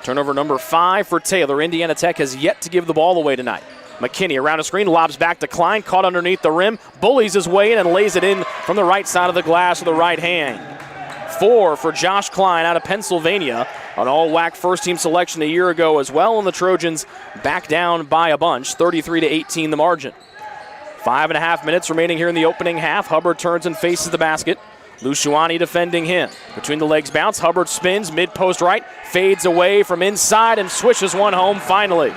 [SPEAKER 1] Turnover number 5 for Taylor. Indiana Tech has yet to give the ball away tonight. McKinney around a screen, lobs back to Klein, caught underneath the rim, bullies his way in and lays it in from the right side of the glass with the right hand. 4 for Josh Klein out of Pennsylvania, an all-WAC first-team selection a year ago as well, and the Trojans back down by a bunch, 33-18 the margin. 5.5 minutes remaining here in the opening half. Hubbard turns and faces the basket. Lushuani defending him. Between the legs bounce, Hubbard spins, mid-post right, fades away from inside and swishes one home finally.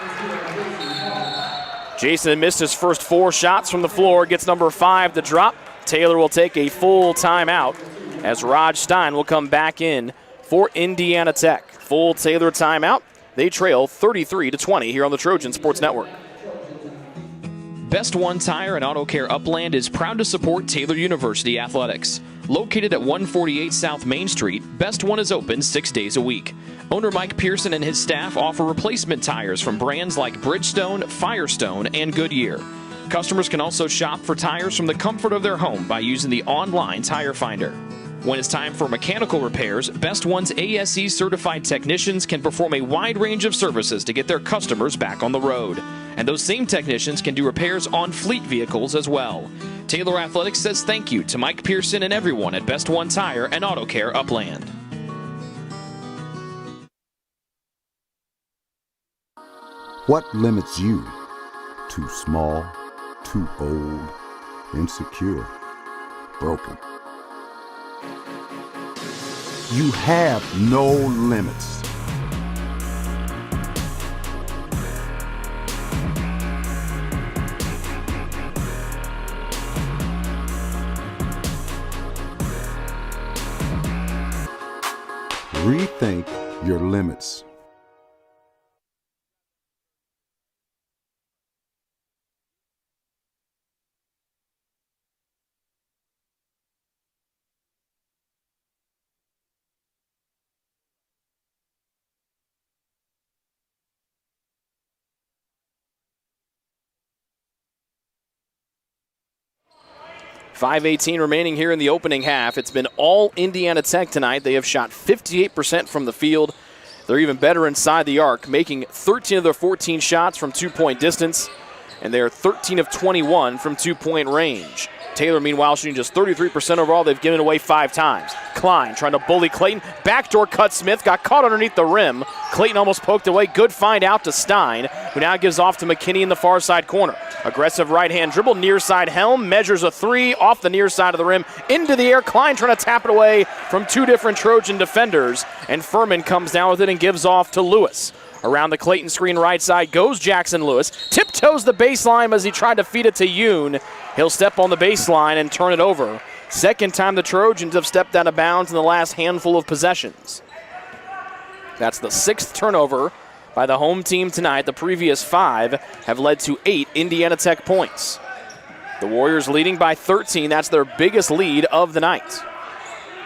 [SPEAKER 1] Jason had missed his first 4 shots from the floor, gets number 5 to drop. Taylor will take a full timeout as Rod Stein will come back in for Indiana Tech. Full Taylor timeout They trail 33-20 here on the Trojan Sports Network. Best One Tire and Auto Care Upland is proud to support Taylor University Athletics. Located at 148 South Main Street, Best One is open 6 days a week. Owner Mike Pearson and his staff offer replacement tires from brands like Bridgestone, Firestone, and Goodyear. Customers can also shop for tires from the comfort of their home by using the online tire finder. When it's time for mechanical repairs, Best One's ASE certified technicians can perform a wide range of services to get their customers back on the road. And those same technicians can do repairs on fleet vehicles as well. Taylor Athletics says thank you to Mike Pearson and everyone at Best One Tire and Auto Care Upland.
[SPEAKER 5] What limits you? Too small, too old, insecure, broken. You have no limits. Rethink your limits.
[SPEAKER 1] .518 remaining here in the opening half. It's been all Indiana Tech tonight. They have shot 58% from the field. They're even better inside the arc, making 13 of their 14 shots from two-point distance, and they're 13 of 21 from two-point range. Taylor, meanwhile, shooting just 33% overall. They've given away 5 times. Klein trying to bully Clayton. Backdoor cut Smith. Got caught underneath the rim. Clayton almost poked away. Good find out to Stein, who now gives off to McKinney in the far side corner. Aggressive right-hand dribble. Near side Helm. Measures a 3 off the near side of the rim. Into the air. Klein trying to tap it away from 2 different Trojan defenders. And Furman comes down with it and gives off to Lewis. Around the Clayton screen right side goes Jackson Lewis. Tiptoes the baseline as he tried to feed it to Yoon. He'll step on the baseline and turn it over. Second time the Trojans have stepped out of bounds in the last handful of possessions. That's the 6th turnover by the home team tonight. The previous 5 have led to 8 Indiana Tech points. The Warriors leading by 13. That's their biggest lead of the night.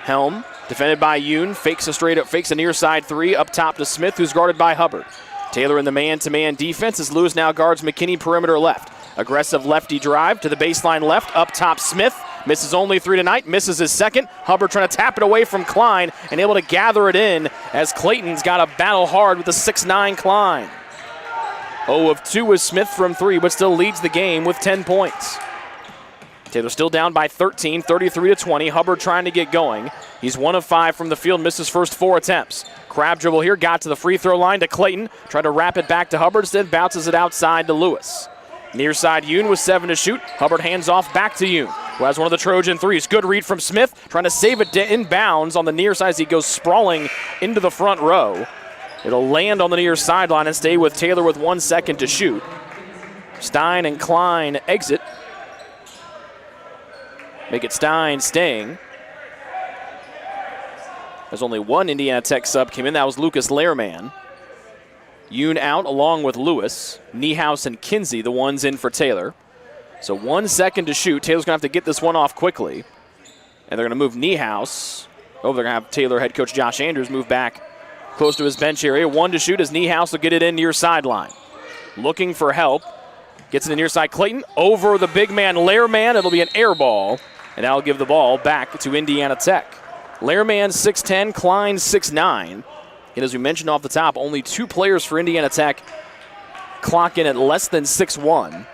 [SPEAKER 1] Helm, defended by Yoon, fakes a near side 3 up top to Smith, who's guarded by Hubbard. Taylor in the man-to-man defense as Lewis now guards McKinney perimeter left. Aggressive lefty drive to the baseline left, up top Smith. Misses only 3 tonight, misses his second. Hubbard trying to tap it away from Klein and able to gather it in as Clayton's got to battle hard with the 6'9 Klein. 0 of 2 with Smith from 3, but still leads the game with 10 points. Taylor still down by 13, 33-20. Hubbard trying to get going. He's 1 of 5 from the field, missed his first 4 attempts. Crab dribble here, got to the free throw line to Clayton. Tried to wrap it back to Hubbard, instead bounces it outside to Lewis. Near side Yoon with 7 to shoot. Hubbard hands off back to Yoon, who has one of the Trojan threes. Good read from Smith, trying to save it inbounds on the near side as he goes sprawling into the front row. It'll land on the near sideline and stay with Taylor with 1 second to shoot. Stein and Klein exit. Make it Stein staying. There's only one Indiana Tech sub came in. That was Lucas Lehrman. Yoon out along with Lewis. Niehaus and Kinsey, the ones in for Taylor. So 1 second to shoot. Taylor's going to have to get this one off quickly. And they're going to move Niehaus. Oh, they're going to have Taylor head coach Josh Andrews move back close to his bench area. 1 to shoot as Niehaus will get it in near sideline. Looking for help. Gets in the near side. Clayton over the big man Lehrman. It'll be an air ball. And that'll give the ball back to Indiana Tech. Lehrman 6'10", Klein 6'9". And as we mentioned off the top, only 2 players for Indiana Tech clock in at less than 6'1".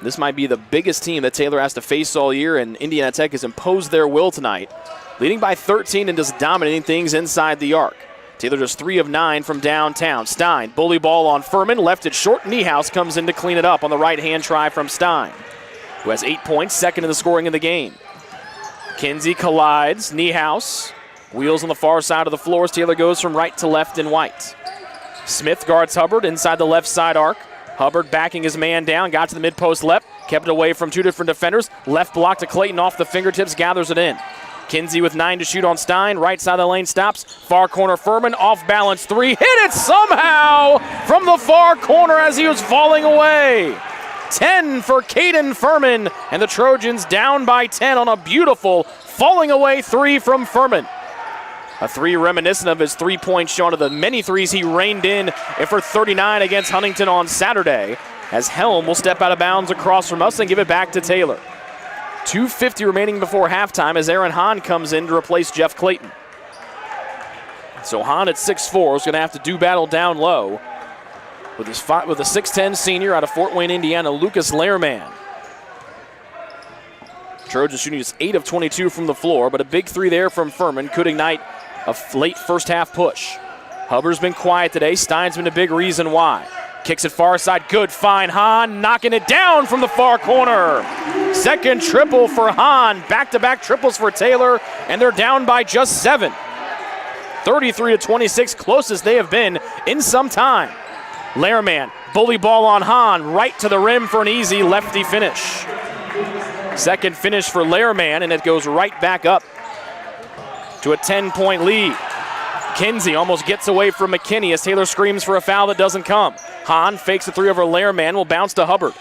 [SPEAKER 1] This might be the biggest team that Taylor has to face all year, and Indiana Tech has imposed their will tonight, leading by 13 and just dominating things inside the arc. Taylor just 3 of 9 from downtown. Stein, bully ball on Furman, left it short. Niehaus comes in to clean it up on the right-hand try from Stein, who has 8 points, second in the scoring in the game. Kinsey collides, Niehaus wheels on the far side of the floor as Taylor goes from right to left in white. Smith guards Hubbard inside the left side arc. Hubbard backing his man down, got to the mid-post left, kept it away from 2 different defenders. Left block to Clayton off the fingertips, gathers it in. Kinsey with 9 to shoot on Stein. Right side of the lane stops. Far corner Furman. Off balance 3. Hit it somehow from the far corner as he was falling away. 10 for Caden Furman. And the Trojans down by 10 on a beautiful falling away 3 from Furman. A 3 reminiscent of his 3-point shot of the many threes he reined in for 39 against Huntington on Saturday. As Helm will step out of bounds across from us and give it back to Taylor. 2:50 remaining before halftime as Aaron Hahn comes in to replace Jeff Clayton. So Hahn at 6'4" is going to have to do battle down low with a 6'10" senior out of Fort Wayne, Indiana, Lucas Lehrman. Trojans shooting just 8 of 22 from the floor, but a big 3 there from Furman could ignite a late first half push. Hubbard's been quiet today. Stein's been a big reason why. Kicks it far side, good find. Hahn knocking it down from the far corner. Second triple for Hahn. Back-to-back triples for Taylor, and they're down by just 7. 33-26, closest they have been in some time. Lehrman, bully ball on Hahn, right to the rim for an easy lefty finish. Second finish for Lehrman, and it goes right back up to a 10-point lead. Kinsey almost gets away from McKinney as Taylor screams for a foul that doesn't come. Hahn fakes the 3 over Lehrman, will bounce to Hubbard,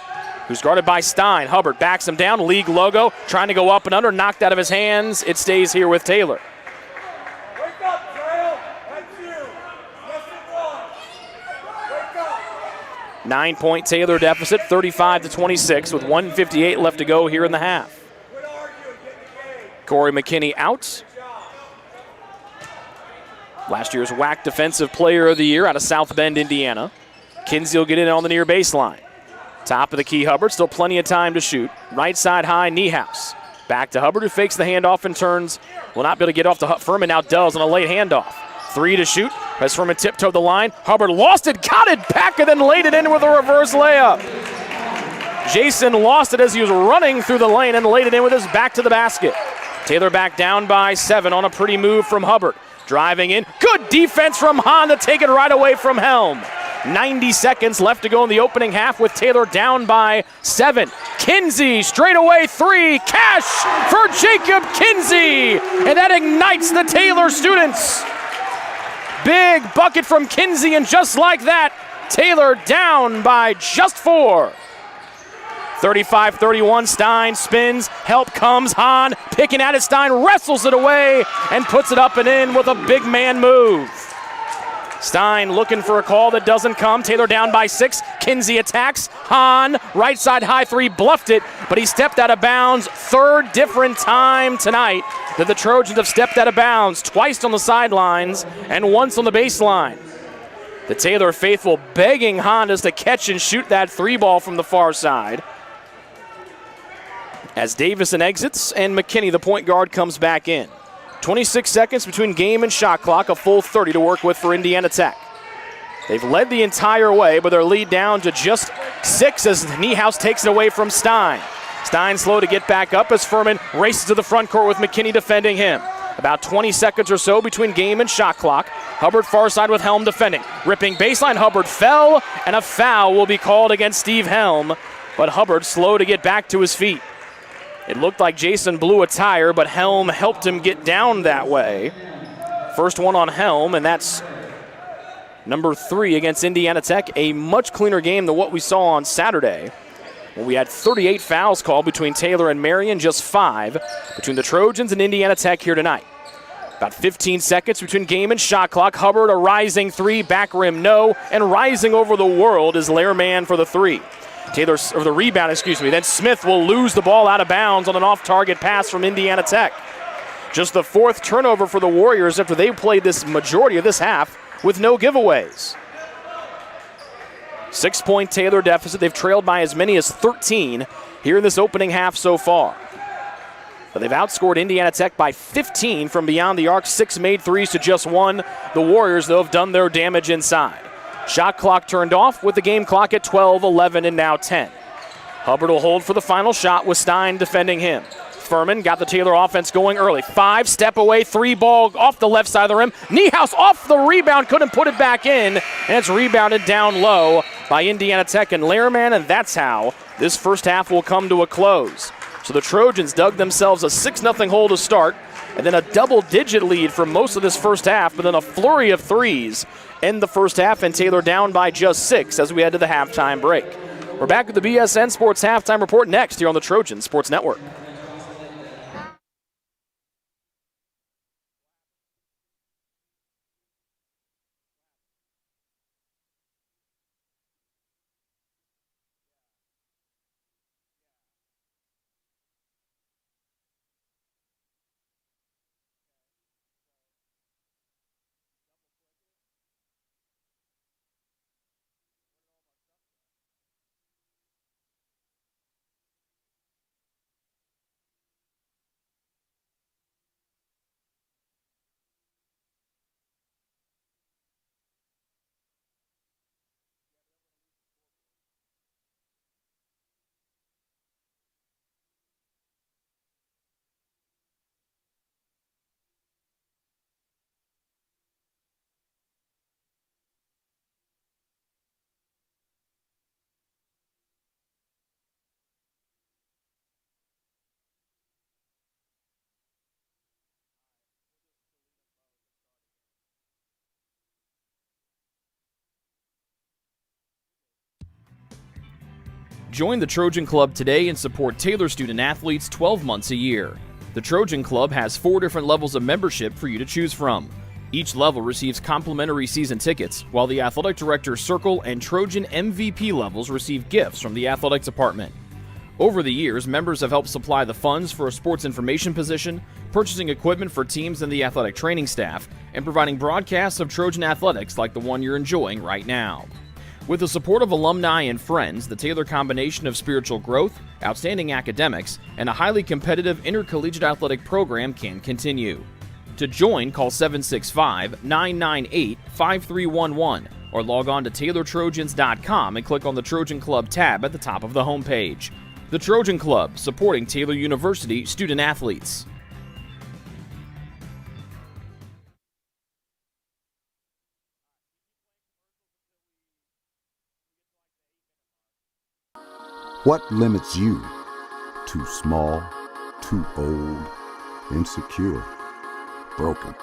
[SPEAKER 1] who's guarded by Stein. Hubbard backs him down, league logo, trying to go up and under, knocked out of his hands. It stays here with Taylor.
[SPEAKER 9] Wake up, Trail. That's you. Yes, it was. Wake up.
[SPEAKER 1] 9-point Taylor deficit, 35-26, with 1:58 left to go here in the half. Corey McKinney out. Last year's WAC Defensive Player of the Year out of South Bend, Indiana. Kinsey will get in on the near baseline. Top of the key, Hubbard, still plenty of time to shoot. Right side high, Niehaus. Back to Hubbard, who fakes the handoff and turns. Will not be able to get off to Furman, now does on a late handoff. 3 to shoot, as Furman tiptoed the line. Hubbard lost it, got it back, and then laid it in with a reverse layup. Jason lost it as he was running through the lane and laid it in with his back to the basket. Taylor back down by 7 on a pretty move from Hubbard. Driving in, good defense from Hahn to take it right away from Helm. 90 seconds left to go in the opening half with Taylor down by 7. Kinsey, straight away 3, cash for Jacob Kinsey, and that ignites the Taylor students. Big bucket from Kinsey, and just like that, Taylor down by just 4. 35-31, Stein spins, help comes, Hahn picking at it, Stein wrestles it away and puts it up and in with a big man move. Stein looking for a call that doesn't come, Taylor down by 6, Kinsey attacks, Hahn, right side high 3, bluffed it, but he stepped out of bounds. 3rd different time tonight that the Trojans have stepped out of bounds, twice on the sidelines and once on the baseline. The Taylor faithful begging Hondas to catch and shoot that 3 ball from the far side. As Davison exits and McKinney, the point guard, comes back in. 26 seconds between game and shot clock, a full 30 to work with for Indiana Tech. They've led the entire way, but their lead down to just 6 as Niehaus takes it away from Stein. Stein slow to get back up as Furman races to the front court with McKinney defending him. About 20 seconds or so between game and shot clock. Hubbard far side with Helm defending. Ripping baseline, Hubbard fell, and a foul will be called against Steve Helm, but Hubbard slow to get back to his feet. It looked like Jason blew a tire, but Helm helped him get down that way. First one on Helm, and that's number 3 against Indiana Tech. A much cleaner game than what we saw on Saturday, when we had 38 fouls called between Taylor and Marion, just 5 between the Trojans and Indiana Tech here tonight. About 15 seconds between game and shot clock. Hubbard, a rising 3, back rim no, and rising over the world is Lehrman for the 3. Taylor, or the rebound, excuse me. Then Smith will lose the ball out of bounds on an off-target pass from Indiana Tech. Just the 4th turnover for the Warriors after they played this majority of this half with no giveaways. 6-point Taylor deficit. They've trailed by as many as 13 here in this opening half so far. But they've outscored Indiana Tech by 15 from beyond the arc. 6 made threes to just 1. The Warriors, though, have done their damage inside. Shot clock turned off with the game clock at 12, 11, and now 10. Hubbard will hold for the final shot with Stein defending him. Furman got the Taylor offense going early. 5 step away, 3 ball off the left side of the rim. Niehaus off the rebound, couldn't put it back in, and it's rebounded down low by Indiana Tech and Lehrman, and that's how this first half will come to a close. So the Trojans dug themselves a 6-0 hole to start. and then a double-digit lead for most of this first half, but then a flurry of threes in the first half, and Taylor down by just 6 as we head to the halftime break. We're back with the BSN Sports Halftime Report next here on the Trojan Sports Network. Join the Trojan Club today and support Taylor student athletes 12 months a year. The Trojan Club has 4 different levels of membership for you to choose from. Each level receives complimentary season tickets, while the Athletic Director Circle and Trojan MVP levels receive gifts from the Athletic Department. Over the years, members have helped supply the funds for a sports information position, purchasing equipment for teams and the athletic training staff, and providing broadcasts of Trojan athletics like the one you're enjoying right now. With the support of alumni and friends, the Taylor combination of spiritual growth, outstanding academics, and a highly competitive intercollegiate athletic program can continue. To join, call 765-998-5311 or log on to TaylorTrojans.com and click on the Trojan Club tab at the top of the homepage. The Trojan Club, supporting Taylor University student athletes.
[SPEAKER 5] What limits you? Too small, too old, insecure, broken.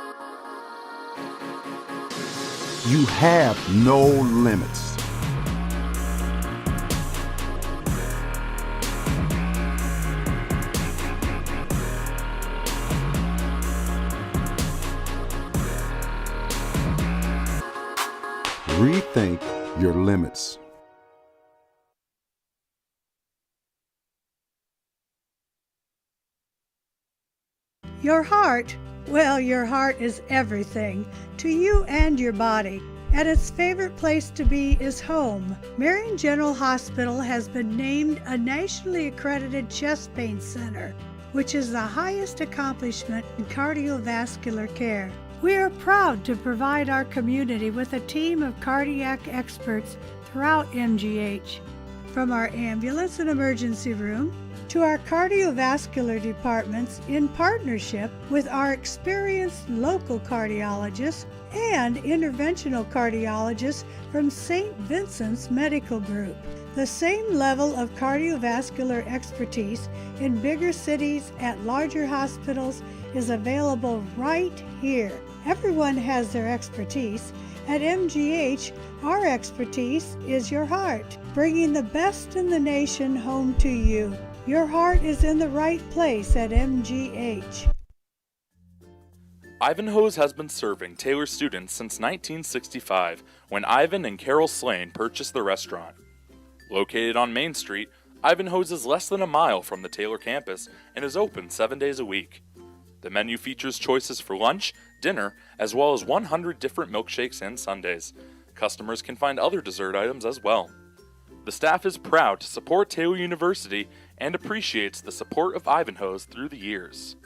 [SPEAKER 5] You have no limits. Rethink your limits.
[SPEAKER 4] Your heart, well, your heart is everything to you and your body, and its favorite place to be is home. Marion General Hospital has been named a nationally accredited chest pain center, which is the highest accomplishment in cardiovascular care. We are proud to provide our community with a team of cardiac experts throughout MGH. From our ambulance and emergency room to our cardiovascular departments in partnership with our experienced local cardiologists and interventional cardiologists from St. Vincent's Medical Group. The same level of cardiovascular expertise in bigger cities at larger hospitals is available right here. Everyone has their expertise. At MGH, our expertise is your heart, bringing the best in the nation home to you. Your heart is in the right place at MGH.
[SPEAKER 7] Ivanhoe's has been serving Taylor students since 1965, when Ivan and Carol Slane purchased the restaurant. Located on Main Street, Ivanhoe's is less than a mile from the Taylor campus and is open 7 days a week. The menu features choices for lunch, dinner, as well as 100 different milkshakes and sundaes. Customers can find other dessert items as well. The staff is proud to support Taylor University and appreciates the support of Ivanhoe's through the years.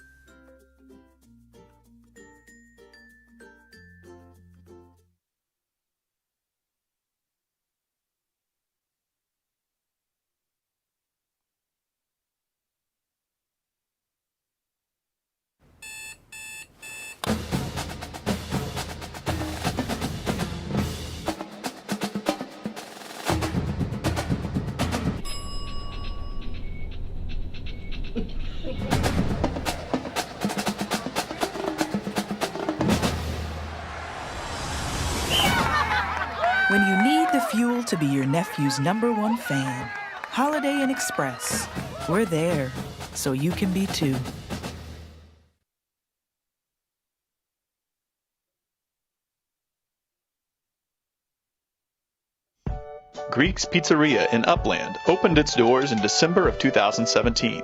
[SPEAKER 8] When you need the fuel to be your nephew's #1 fan, Holiday Inn Express. We're there, so you can be too.
[SPEAKER 6] Greek's Pizzeria in Upland opened its doors in December of 2017.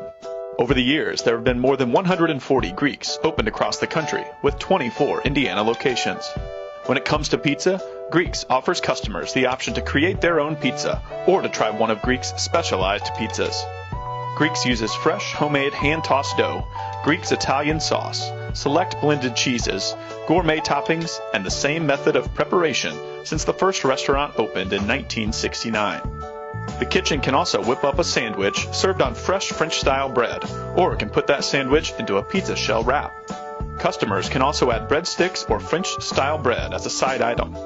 [SPEAKER 6] Over the years, there have been more than 140 Greeks opened across the country, with 24 Indiana locations. When it comes to pizza, Greeks offers customers the option to create their own pizza or to try one of Greek's specialized pizzas. Greeks uses fresh, homemade, hand-tossed dough, Greek's Italian sauce, select blended cheeses, gourmet toppings, and the same method of preparation since the first restaurant opened in 1969. The kitchen can also whip up a sandwich served on fresh French-style bread, or it can put that sandwich into a pizza shell wrap. Customers can also add breadsticks or French-style bread as a side item.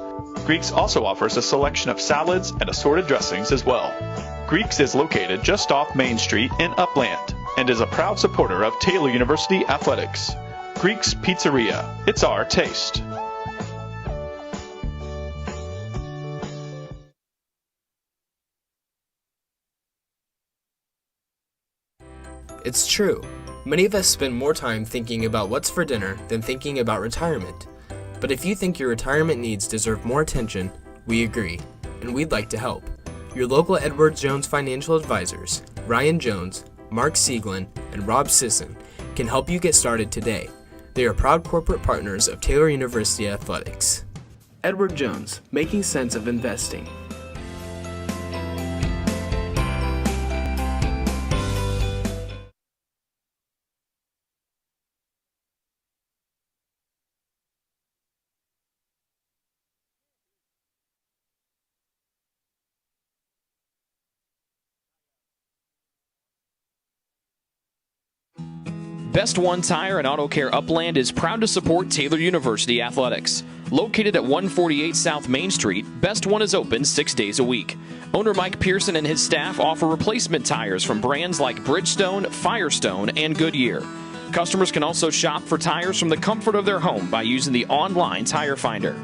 [SPEAKER 6] Greeks also offers a selection of salads and assorted dressings as well. Greeks is located just off Main Street in Upland and is a proud supporter of Taylor University Athletics. Greek's Pizzeria. It's our taste.
[SPEAKER 10] It's true. Many of us spend more time thinking about what's for dinner than thinking about retirement. But if you think your retirement needs deserve more attention, we agree, and we'd like to help. Your local Edward Jones financial advisors, Ryan Jones, Mark Sieglin, and Rob Sisson, can help you get started today. They are proud corporate partners of Taylor University Athletics. Edward Jones, making sense of investing.
[SPEAKER 1] Best One Tire and Auto Care Upland is proud to support Taylor University Athletics. Located at 148 South Main Street, Best One is open 6 days a week. Owner Mike Pearson and his staff offer replacement tires from brands like Bridgestone, Firestone, and Goodyear. Customers can also shop for tires from the comfort of their home by using the online tire finder.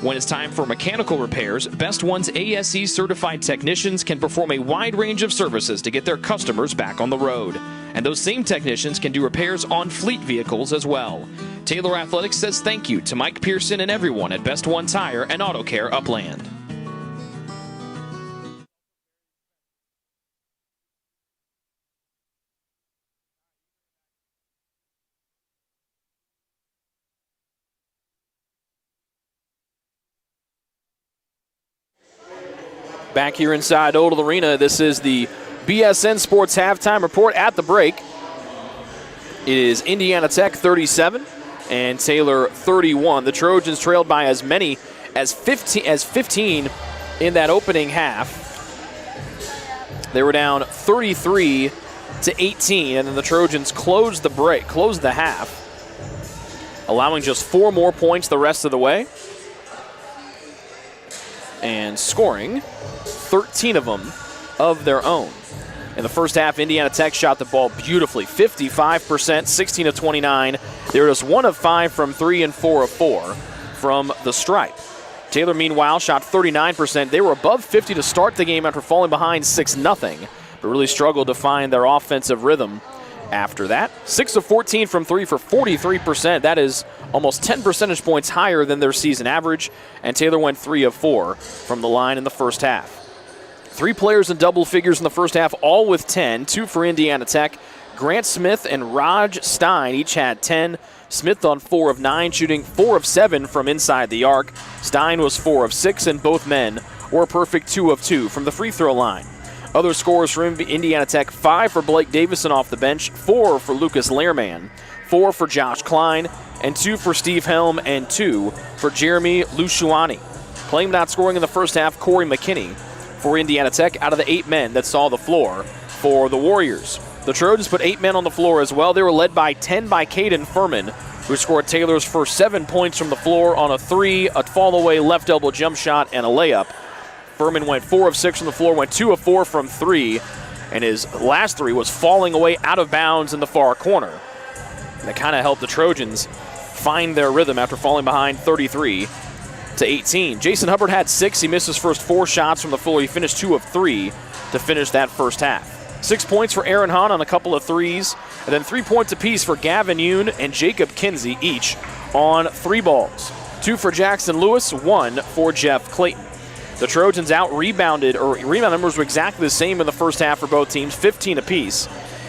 [SPEAKER 1] When it's time for mechanical repairs, Best One's ASE certified technicians can perform a wide range of services to get their customers back on the road. And those same technicians can do repairs on fleet vehicles as well. Taylor Athletics says thank you to Mike Pearson and everyone at Best One Tire and Auto Care Upland. Back here inside Odell Arena, this is the BSN Sports Halftime Report at the break. It is Indiana Tech 37 and Taylor 31. The Trojans trailed by as many as 15 in that opening half. They were down 33-18, and then the Trojans closed the half, allowing just 4 more points the rest of the way and scoring 13 of them of their own. In the first half, Indiana Tech shot the ball beautifully, 55%, 16 of 29. They were just 1 of 5 from 3 and 4 of 4 from the stripe. Taylor, meanwhile, shot 39%. They were above 50 to start the game after falling behind 6-0, but really struggled to find their offensive rhythm after that. 6 of 14 from 3 for 43%. That is almost 10 percentage points higher than their season average, and Taylor went 3 of 4 from the line in the first half. 3 players in double figures in the first half, all with 10, 2 for Indiana Tech. Grant Smith and Raj Stein each had 10. Smith on 4 of 9, shooting 4 of 7 from inside the arc. Stein was 4 of 6, and both men were a perfect 2 of 2 from the free throw line. Other scorers for Indiana Tech: 5 for Blake Davison off the bench, 4 for Lucas Lehrman, 4 for Josh Klein, and 2 for Steve Helm, and 2 for Jeremy Luciani. Playing not scoring in the first half, Corey McKinney for Indiana Tech out of the 8 men that saw the floor for the Warriors. The Trojans put 8 men on the floor as well. They were led by 10 by Caden Furman, who scored Taylor's first 7 points from the floor on a 3, a fall-away left elbow jump shot, and a layup. Furman went 4 of 6 from the floor, went 2 of 4 from 3, and his last 3 was falling away out of bounds in the far corner. And that kind of helped the Trojans find their rhythm after falling behind 33 to 18. Jason Hubbard had 6. He missed his first 4 shots from the floor. He finished 2 of 3 to finish that first half. 6 points for Aaron Hahn on a couple of threes, and then 3 points apiece for Gavin Yoon and Jacob Kinsey, each on 3 balls. 2 for Jackson Lewis, 1 for Jeff Clayton. The Trojans rebound numbers were exactly the same in the first half for both teams, 15 apiece.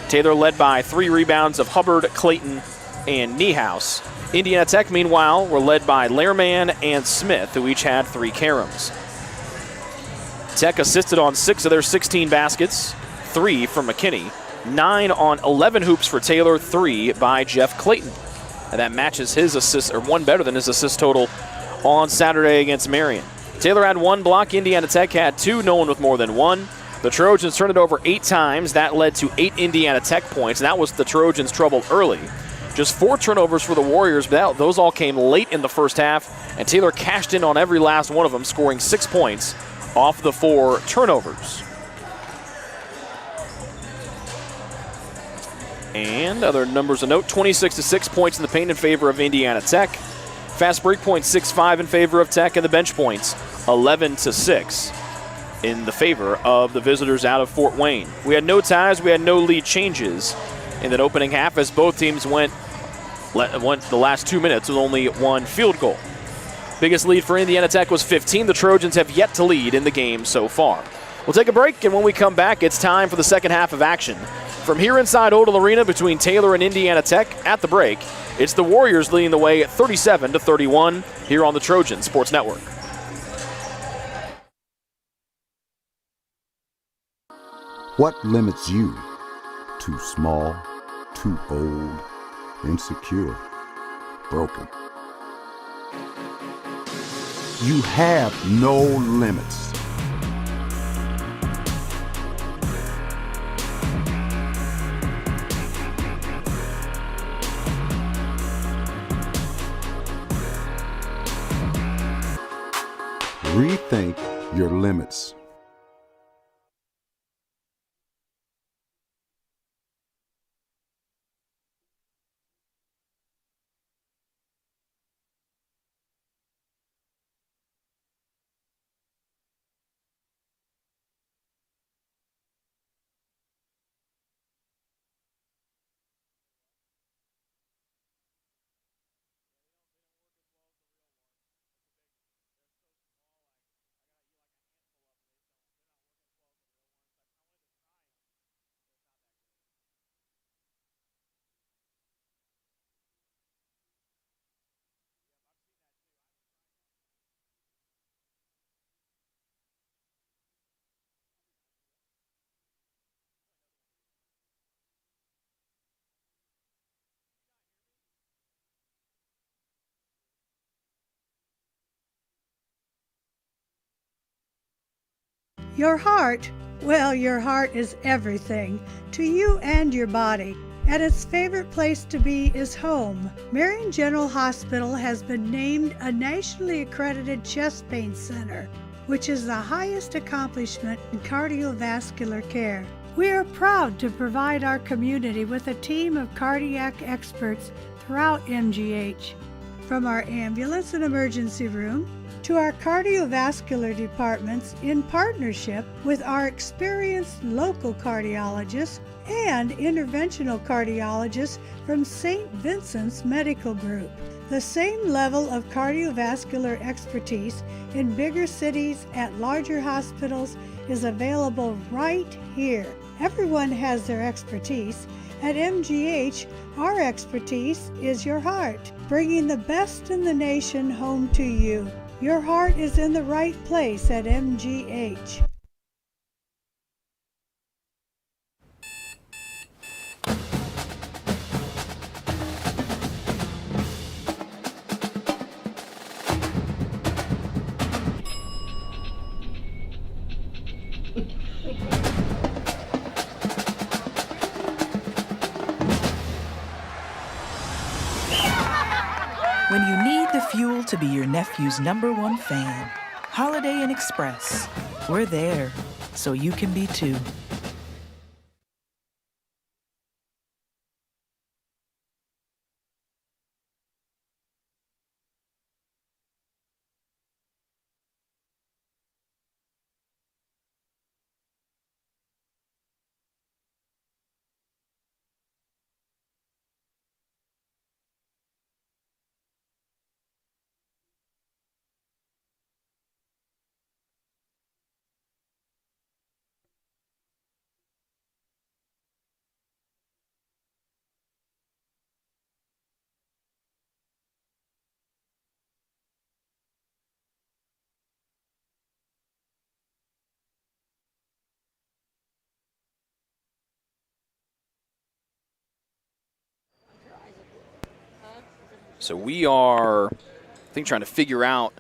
[SPEAKER 1] Taylor led by 3 rebounds of Hubbard, Clayton, and Niehaus. Indiana Tech, meanwhile, were led by Lehrman and Smith, who each had 3 caroms. Tech assisted on 6 of their 16 baskets, 3 from McKinney, 9 on 11 hoops for Taylor, 3 by Jeff Clayton. And that matches his assists, or 1 better than his assist total on Saturday against Marion. Taylor had 1 block, Indiana Tech had 2, no one with more than 1. The Trojans turned it over 8 times. That led to 8 Indiana Tech points, and that was the Trojans' trouble early. Just 4 turnovers for the Warriors, but those all came late in the first half, and Taylor cashed in on every last one of them, scoring 6 points off the 4 turnovers. And other numbers to note, 26 to 6 points in the paint in favor of Indiana Tech. Fast break points 6-5 in favor of Tech, and the bench points 11 to 6 in the favor of the visitors out of Fort Wayne. We had no ties, we had no lead changes in that opening half as both teams went the last 2 minutes with only 1 field goal. Biggest lead for Indiana Tech was 15. The Trojans have yet to lead in the game so far. We'll take a break, and when we come back, it's time for the second half of action. From here inside Odell Arena between Taylor and Indiana Tech at the break, it's the Warriors leading the way at 37-31 here on the Trojan Sports Network.
[SPEAKER 5] What limits you? Too small, too old, insecure, broken. You have no limits. Rethink your limits.
[SPEAKER 4] Your heart, well, your heart is everything to you and your body, and its favorite place to be is home. Marion General Hospital has been named a nationally accredited chest pain center, which is the highest accomplishment in cardiovascular care. We are proud to provide our community with a team of cardiac experts throughout MGH. From our ambulance and emergency room to our cardiovascular departments in partnership with our experienced local cardiologists and interventional cardiologists from St. Vincent's Medical Group. The same level of cardiovascular expertise in bigger cities at larger hospitals is available right here. Everyone has their expertise. At MGH, our expertise is your heart, bringing the best in the nation home to you. Your heart is in the right place at MGH.
[SPEAKER 8] When you need the fuel to be your nephew's #1 fan, Holiday Inn Express. We're there, so you can be too.
[SPEAKER 1] So we are, I think, trying to figure out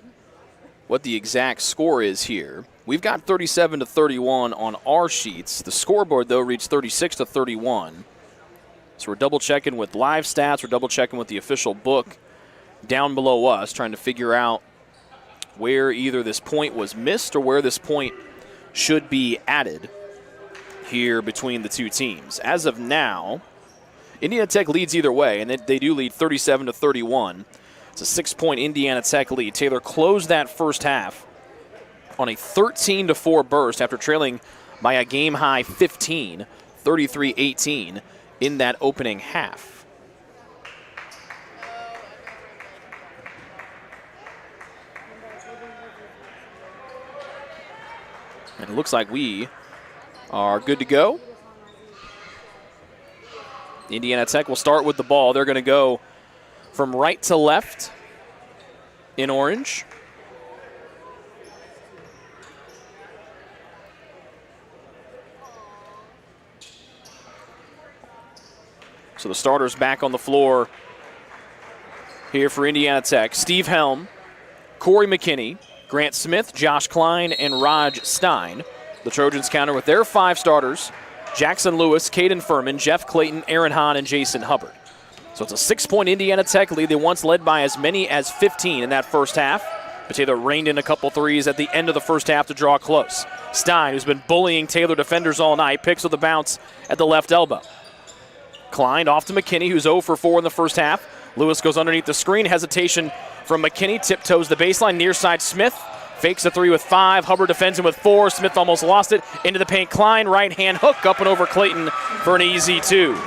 [SPEAKER 1] what the exact score is here. We've got 37-31 on our sheets. The scoreboard, though, reads 36-31. So we're double-checking with live stats. We're double-checking with the official book down below us, trying to figure out where either this point was missed or where this point should be added here between the two teams. As of now, Indiana Tech leads either way, and they do lead 37-31. It's a 6-point Indiana Tech lead. Taylor closed that first half on a 13-4 burst after trailing by a game-high 15, 33-18 in that opening half. And it looks like we are good to go. Indiana Tech will start with the ball. They're going to go from right to left in orange. So the starters back on the floor here for Indiana Tech. Steve Helm, Corey McKinney, Grant Smith, Josh Klein, and Raj Stein. The Trojans counter with their 5 starters: Jackson Lewis, Caden Furman, Jeff Clayton, Aaron Hahn, and Jason Hubbard. So it's a 6-point Indiana Tech lead. They once led by as many as 15 in that first half. But Taylor reined in a couple threes at the end of the first half to draw close. Stein, who's been bullying Taylor defenders all night, picks with a bounce at the left elbow. Klein off to McKinney, who's 0 for 4 in the first half. Lewis goes underneath the screen. Hesitation from McKinney. Tiptoes the baseline. Near side Smith. Fakes a 3 with 5. Hubbard defends him with 4. Smith almost lost it. Into the paint. Klein, right hand hook up and over Clayton for an easy 2.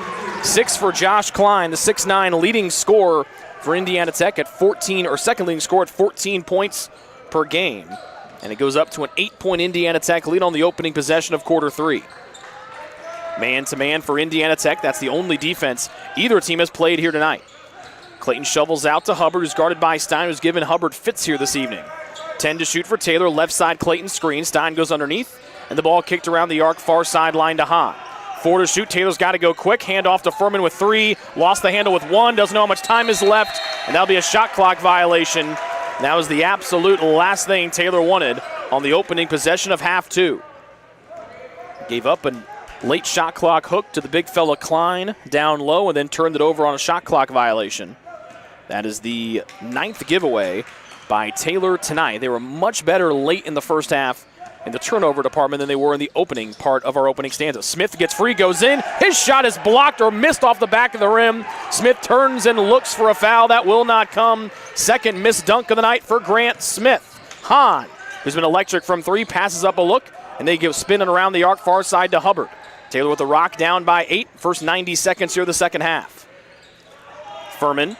[SPEAKER 1] 6 for Josh Klein, the 6'9" leading scorer for Indiana Tech at 14, or second leading scorer at 14 points per game. And it goes up to an 8-point Indiana Tech lead on the opening possession of quarter 3. Man-to-man for Indiana Tech. That's the only defense either team has played here tonight. Clayton shovels out to Hubbard, who's guarded by Stein, who's given Hubbard fits here this evening. 10 to shoot for Taylor. Left side Clayton screen. Stein goes underneath, and the ball kicked around the arc, far sideline to Hahn. 4 to shoot. Taylor's got to go quick. Hand off to Furman with 3. Lost the handle with 1. Doesn't know how much time is left, and that'll be a shot clock violation. And that was the absolute last thing Taylor wanted on the opening possession of half 2. Gave up a late shot clock hook to the big fella Klein down low, and then turned it over on a shot clock violation. That is the 9th giveaway by Taylor tonight. They were much better late in the first half in the turnover department than they were in the opening part of our opening stanza. Smith gets free, goes in. His shot is blocked or missed off the back of the rim. Smith turns and looks for a foul. That will not come. Second missed dunk of the night for Grant Smith. Hahn, who's been electric from 3, passes up a look, and they give spinning around the arc far side to Hubbard. Taylor with the rock, down by 8. First 90 seconds here of the second half. Furman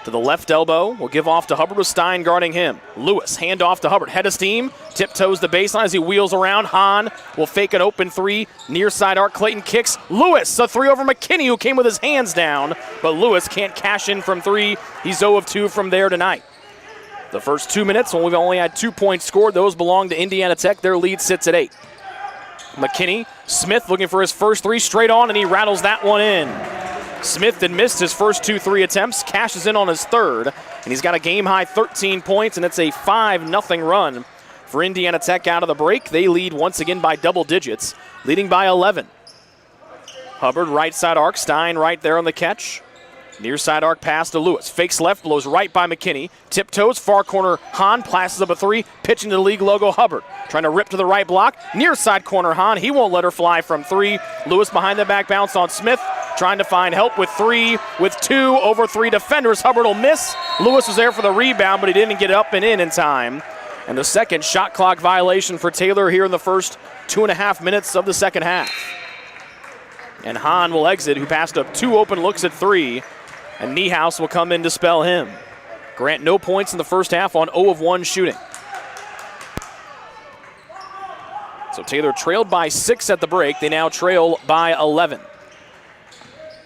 [SPEAKER 1] to the left elbow, will give off to Hubbard with Stein guarding him. Lewis, hand off to Hubbard. Head of steam, tiptoes the baseline as he wheels around. Hahn will fake an open 3. Near side arc, Clayton kicks. Lewis, a 3 over McKinney, who came with his hands down. But Lewis can't cash in from 3. He's 0 of 2 from there tonight. The first 2 minutes, when we've only had 2 points scored, those belong to Indiana Tech. Their lead sits at 8. McKinney, Smith looking for his first 3 straight on, and he rattles that one in. Smith had missed his first 2 3 attempts, cashes in on his third, and he's got a game-high 13 points, and it's a 5-0 run for Indiana Tech out of the break. They lead once again by double digits, leading by 11. Hubbard, right side arc, Stein right there on the catch. Near side arc pass to Lewis. Fakes left, blows right by McKinney. Tiptoes, far corner, Hahn passes up a 3, pitching to the league logo Hubbard. Trying to rip to the right block. Near side corner, Hahn. He won't let her fly from 3. Lewis behind the back bounce on Smith. Trying to find help with 3, with 2 over 3 defenders. Hubbard will miss. Lewis was there for the rebound, but he didn't get up and in time. And the second shot clock violation for Taylor here in the first 2.5 minutes of the second half. And Hahn will exit, who passed up 2 open looks at 3. And Niehaus will come in to spell him. Grant no points in the first half on 0 of 1 shooting. So Taylor trailed by 6 at the break. They now trail by 11.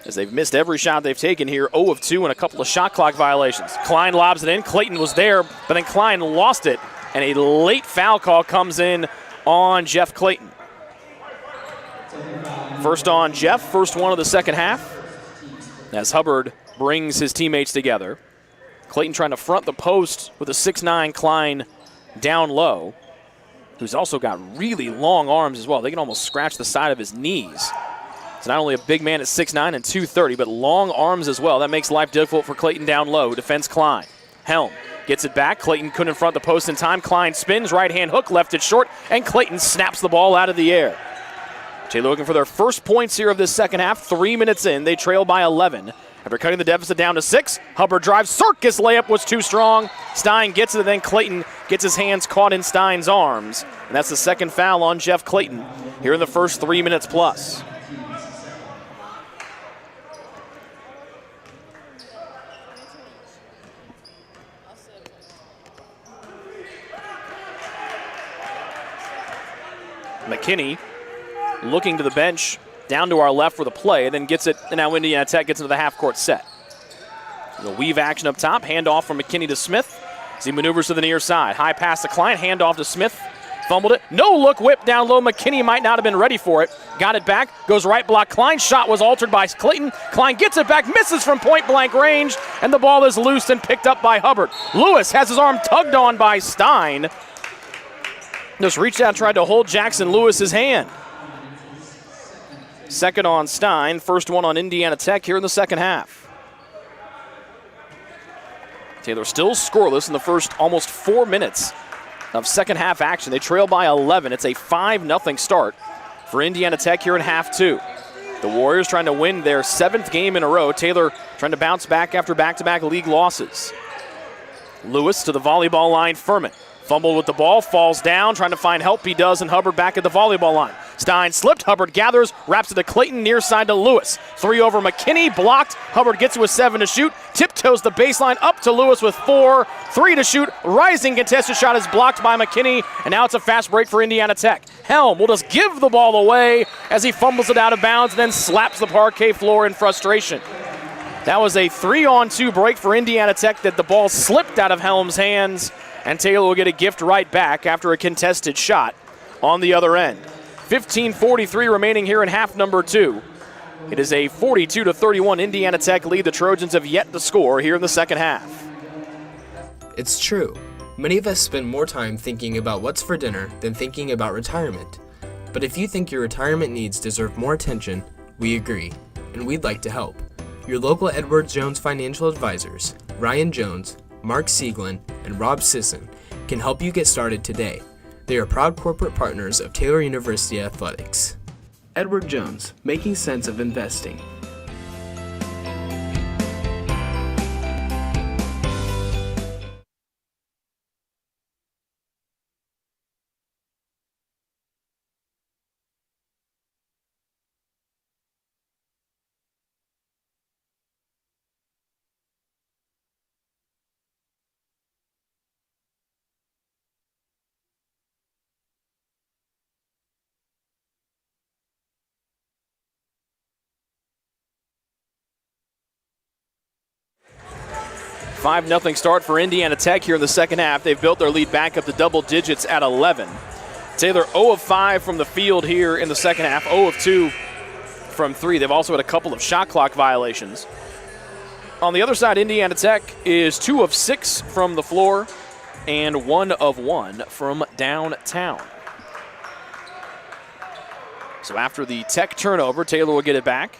[SPEAKER 1] As they've missed every shot they've taken here, 0 of 2 and a couple of shot clock violations. Klein lobs it in. Clayton was there, but then Klein lost it. And a late foul call comes in on Jeff Clayton. First on Jeff, first one of the second half. As Hubbard brings his teammates together. Clayton trying to front the post with a 6'9" Klein down low, who's also got really long arms as well. They can almost scratch the side of his knees. It's not only a big man at 6'9" and 230, but long arms as well. That makes life difficult for Clayton down low, who defends Klein. Helm gets it back. Clayton couldn't front the post in time. Klein spins, right-hand hook, left it short, and Clayton snaps the ball out of the air. Taylor looking for their first points here of this second half. 3 minutes in, they trail by 11. After cutting the deficit down to 6, Hubbard drives. Circus layup was too strong. Stein gets it, and then Clayton gets his hands caught in Stein's arms. And that's the second foul on Jeff Clayton here in the first 3 minutes plus. McKinney looking to the bench, down to our left for the play, and then gets it, and now Indiana Tech gets into the half-court set. The weave action up top, handoff from McKinney to Smith as he maneuvers to the near side. High pass to Klein, handoff to Smith, fumbled it. No look, whip down low. McKinney might not have been ready for it. Got it back, goes right block. Klein's shot was altered by Clayton. Klein gets it back, misses from point-blank range, and the ball is loose and picked up by Hubbard. Lewis has his arm tugged on by Stein. Just reached out and tried to hold Jackson Lewis's hand. Second on Stein, first one on Indiana Tech here in the second half. Taylor still scoreless in the first almost 4 minutes of second half action. They trail by 11. It's a 5-0 start for Indiana Tech here in half two. The Warriors trying to win their 7th game in a row. Taylor trying to bounce back after back-to-back league losses. Lewis to the volleyball line, Furman. Fumbled with the ball, falls down, trying to find help. He does, and Hubbard back at the volleyball line. Stein slipped, Hubbard gathers, wraps it to Clayton, near side to Lewis. 3 over McKinney, blocked. Hubbard gets to a 7 to shoot, tiptoes the baseline up to Lewis with 4. 3 to shoot, rising contested shot is blocked by McKinney, and now it's a fast break for Indiana Tech. Helm will just give the ball away as he fumbles it out of bounds and then slaps the parquet floor in frustration. That was a 3-on-2 break for Indiana Tech that the ball slipped out of Helm's hands, and Taylor will get a gift right back after a contested shot on the other end. 15:43 remaining here in half number 2. It is a 42-31 Indiana Tech lead. The Trojans have yet to score here in the second half.
[SPEAKER 10] It's true. Many of us spend more time thinking about what's for dinner than thinking about retirement. But if you think your retirement needs deserve more attention, we agree, and we'd like to help. Your local Edward Jones financial advisors, Ryan Jones, Mark Sieglin, and Rob Sisson, can help you get started today. They are proud corporate partners of Taylor University Athletics. Edward Jones, making sense of investing.
[SPEAKER 1] Five 5-0 start for Indiana Tech here in the second half. They've built their lead back up to double digits at 11. Taylor 0 of 5 from the field here in the second half, 0 of 2 from 3. They've also had a couple of shot clock violations. On the other side, Indiana Tech is 2 of 6 from the floor and 1 of 1 from downtown. So after the Tech turnover, Taylor will get it back.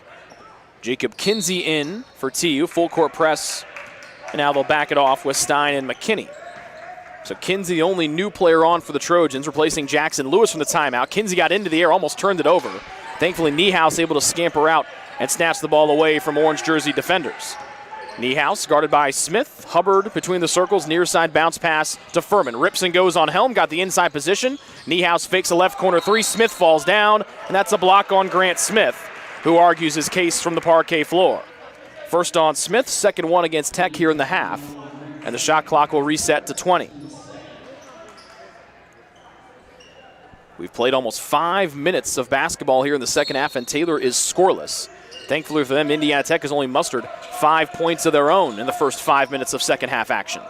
[SPEAKER 1] Jacob Kinsey in for TU, full court press. And now they'll back it off with Stein and McKinney. So Kinsey, the only new player on for the Trojans, replacing Jackson Lewis from the timeout. Kinsey got into the air, almost turned it over. Thankfully, Niehaus able to scamper out and snatch the ball away from orange jersey defenders. Niehaus guarded by Smith. Hubbard between the circles, near side bounce pass to Furman. Rips and goes on Helm, got the inside position. Niehaus fakes a left corner 3. Smith falls down, and that's a block on Grant Smith, who argues his case from the parquet floor. First on Smith, second one against Tech here in the half, and the shot clock will reset to 20. We've played almost 5 minutes of basketball here in the second half, and Taylor is scoreless. Thankfully for them, Indiana Tech has only mustered 5 points of their own in the first 5 minutes of second half action.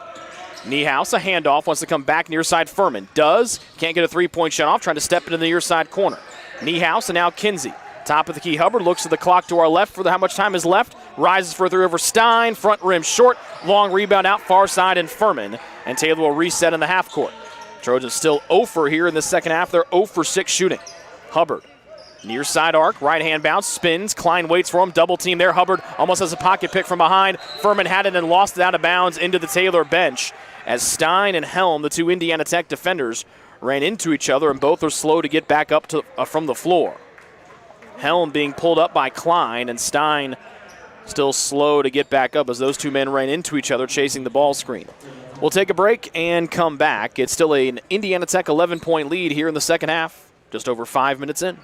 [SPEAKER 1] Niehaus, a handoff, wants to come back near side. Furman does, can't get a three-point shot off, trying to step into the near side corner. Niehaus and now Kinsey. Top of the key, Hubbard looks at the clock to our left for how much time is left. rises for a three over Stein, front rim short, long rebound out far side and Furman, and Taylor will reset in the half court. Trojans still 0 for here in the second half. They're 0 for 6 shooting. Hubbard, near side arc, right hand bounce, spins. Klein waits for him, double team there. Hubbard almost has a pocket pick from behind. Furman had it and lost it out of bounds into the Taylor bench as Stein and Helm, the two Indiana Tech defenders, ran into each other and both are slow to get back up to from the floor. Helm being pulled up by Klein and Stein still slow to get back up as those two men ran into each other chasing the ball screen. We'll take a break and come back. It's still an Indiana Tech 11-point lead here in the second half, just over 5 minutes in.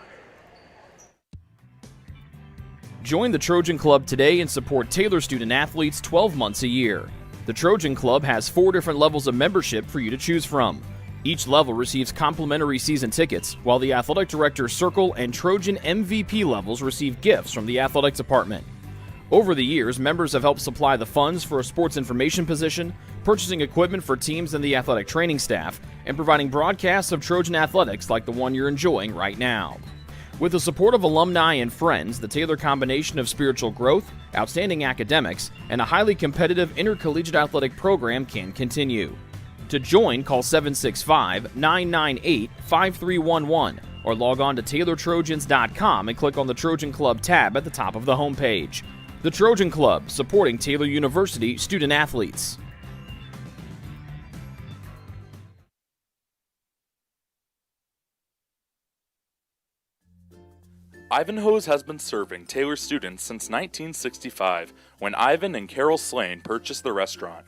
[SPEAKER 1] Join the Trojan Club today and support Taylor student athletes 12 months a year. The Trojan Club has 4 different levels of membership for you to choose from. Each level receives complimentary season tickets, while the Athletic Director Circle and Trojan MVP levels receive gifts from the Athletics Department. Over the years, members have helped supply the funds for a sports information position, purchasing equipment for teams and the athletic training staff, and providing broadcasts of Trojan athletics like the one you're enjoying right now. With the support of alumni and friends, the Taylor combination of spiritual growth, outstanding academics, and a highly competitive intercollegiate athletic program can continue. To join, call 765-998-5311 or log on to TaylorTrojans.com and click on the Trojan Club tab at the top of the homepage. The Trojan Club, supporting Taylor University student athletes.
[SPEAKER 7] Ivanhoe's has been serving Taylor students since 1965 when Ivan and Carol Slane purchased the restaurant.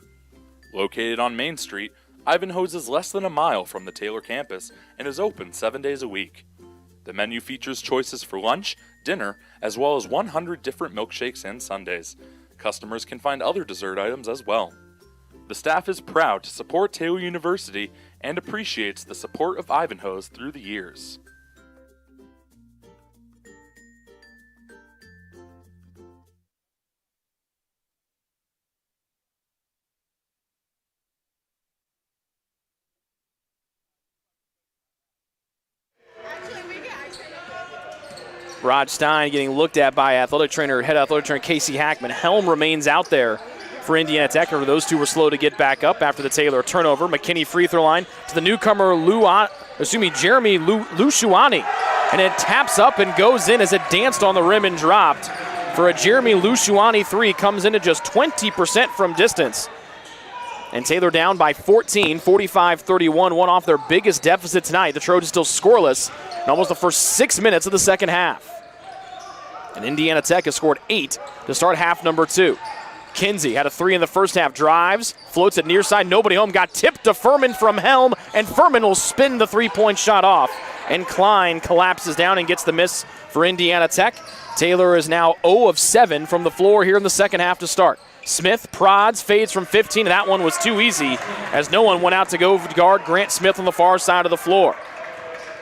[SPEAKER 7] Located on Main Street, Ivanhoe's is less than a mile from the Taylor campus and is open 7 days a week. The menu features choices for lunch, dinner, as well as 100 different milkshakes and sundaes. Customers can find other dessert items as well. The staff is proud to support Taylor University and appreciates the support of Ivanhoe's through the years.
[SPEAKER 1] Rod Stein getting looked at by head athletic trainer Casey Hackman. Helm remains out there for Indiana Tech. Those two were slow to get back up after the Taylor turnover. McKinney free throw line to the newcomer Jeremy Lushuani. And it taps up and goes in as it danced on the rim and dropped. For a Jeremy Lushuani three, comes in at just 20% from distance. And Taylor down by 14, 45-31, one off their biggest deficit tonight. The Trojans still scoreless in almost the first 6 minutes of the second half. And Indiana Tech has scored 8 to start half number 2. Kinsey had a 3 in the first half, drives, floats it near side, nobody home, got tipped to Furman from Helm, and Furman will spin the three-point shot off. And Klein collapses down and gets the miss for Indiana Tech. Taylor is now 0 of 7 from the floor here in the second half to start. Smith prods, fades from 15, and that one was too easy as no one went out to go guard Grant Smith on the far side of the floor.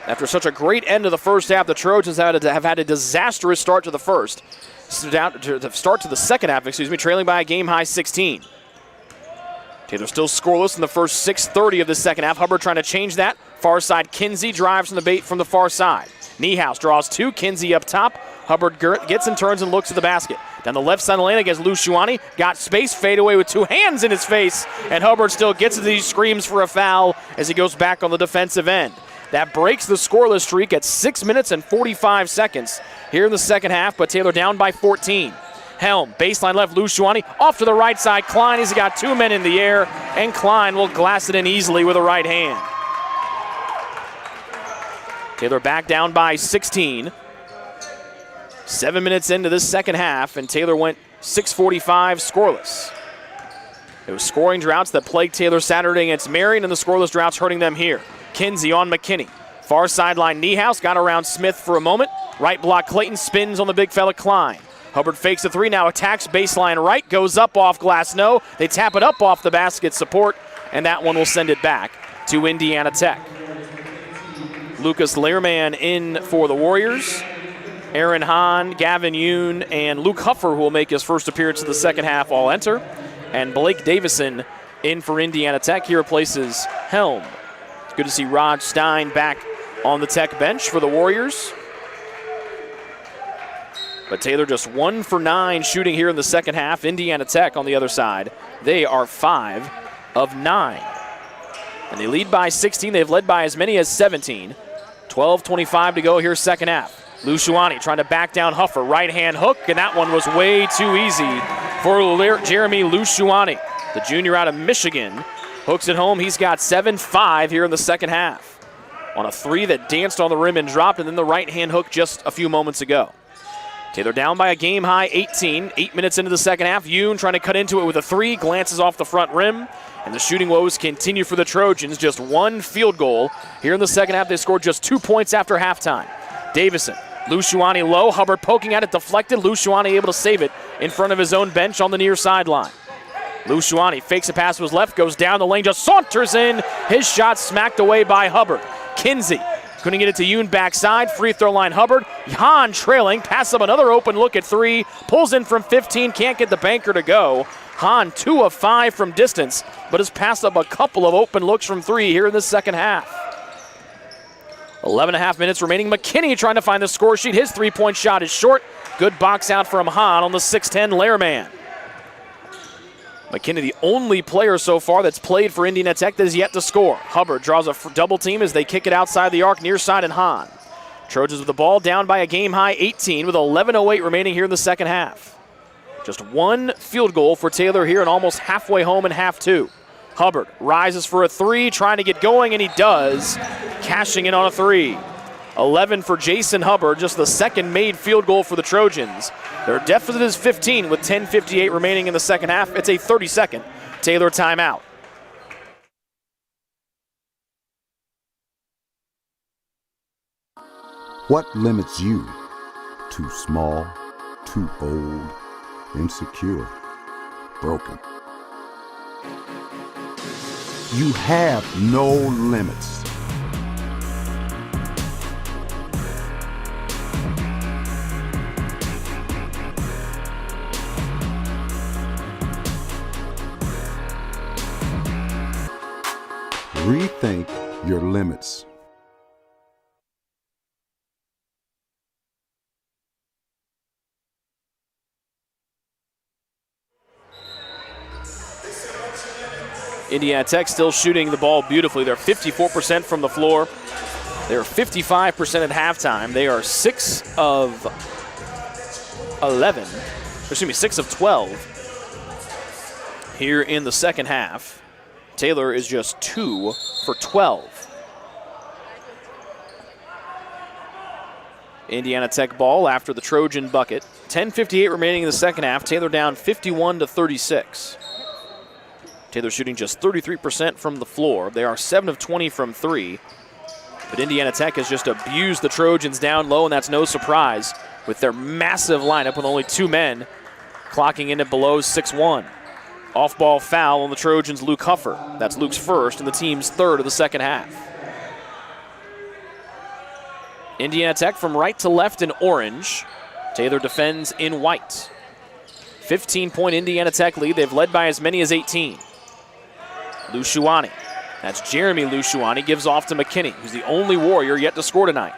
[SPEAKER 1] After such a great end of the first half, the Trojans have had a disastrous start to the first. Start to the second half, trailing by a game-high 16. Taylor still scoreless in the first 6:30 of the second half. Hubbard trying to change that. Far side, Kinsey drives from the bait from the far side. Niehaus draws 2, Kinsey up top. Hubbard gets and turns and looks at the basket. Down the left side of the lane against Lushuani. Got space, fade away with 2 hands in his face. And Hubbard still gets to these screams for a foul as he goes back on the defensive end. That breaks the scoreless streak at 6 minutes and 45 seconds here in the second half, but Taylor down by 14. Helm, baseline left, Lushuani, off to the right side. Klein, he's got 2 men in the air, and Klein will glass it in easily with a right hand. Taylor back down by 16. 7 minutes into this second half, and Taylor went 6:45 scoreless. It was scoring droughts that plagued Taylor Saturday against Marion, and the scoreless droughts hurting them here. Kinsey on McKinney. Far sideline, Niehaus got around Smith for a moment. Right block, Clayton spins on the big fella Klein. Hubbard fakes the 3, now attacks baseline right, goes up off glass, no. They tap it up off the basket support, and that one will send it back to Indiana Tech. Lucas Learman in for the Warriors. Aaron Hahn, Gavin Yoon, and Luke Huffer, who will make his first appearance in the second half, all enter. And Blake Davison in for Indiana Tech. He replaces Helm. It's good to see Rod Stein back on the Tech bench for the Warriors. But Taylor just 1 for 9 shooting here in the second half. Indiana Tech on the other side, they are 5 of 9. And they lead by 16. They've led by as many as 17. 12:25 to go here second half. Luciani trying to back down Huffer. Right-hand hook, and that one was way too easy for Jeremy Luciani. The junior out of Michigan hooks it home. He's got 7-5 here in the second half on a three that danced on the rim and dropped, and then the right-hand hook just a few moments ago. Taylor down by a game-high 18. 8 minutes into the second half. Yoon trying to cut into it with a three. Glances off the front rim. And the shooting woes continue for the Trojans. Just one field goal. Here in the second half, they scored just 2 points after halftime. Davison, Luciani low. Hubbard poking at it, deflected. Luciani able to save it in front of his own bench on the near sideline. Luciani fakes a pass to his left, goes down the lane, just saunters in. His shot smacked away by Hubbard. Kinsey couldn't get it to Yoon backside. Free throw line Hubbard. Hahn trailing. Pass up another open look at three. Pulls in from 15. Can't get the banker to go. Hahn 2 of 5 from distance, but has passed up a couple of open looks from three here in the second half. 11.5 minutes remaining. McKinney trying to find the score sheet. His three-point shot is short. Good box out from Hahn on the 6'10 Lehrman. McKinney, the only player so far that's played for Indiana Tech that is yet to score. Hubbard draws a double team as they kick it outside the arc, near side, and Hahn. Trojans with the ball down by a game-high 18 with 11:08 remaining here in the second half. Just one field goal for Taylor here and almost halfway home in half two. Hubbard rises for a three, trying to get going, and he does, cashing in on a three. 11 for Jason Hubbard, just the second made field goal for the Trojans. Their deficit is 15 with 10:58 remaining in the second half. It's a 30-second Taylor timeout.
[SPEAKER 5] What limits you? Too small, too old, insecure, broken. You have no limits. Rethink your limits.
[SPEAKER 1] Indiana Tech still shooting the ball beautifully. They're 54% from the floor. They're 55% at halftime. They are 6 of 12 here in the second half. Taylor is just 2 for 12. Indiana Tech ball after the Trojan bucket. 10:58 remaining in the second half. Taylor down 51-36. Taylor shooting just 33% from the floor. They are 7 of 20 from three. But Indiana Tech has just abused the Trojans down low, and that's no surprise with their massive lineup with only 2 men clocking in at below 6'1". Off-ball foul on the Trojans' Luke Huffer. That's Luke's first and the team's third of the second half. Indiana Tech from right to left in orange. Taylor defends in white. 15-point Indiana Tech lead. They've led by as many as 18. Luciani. That's Jeremy Luciani. Gives off to McKinney, who's the only Warrior yet to score tonight.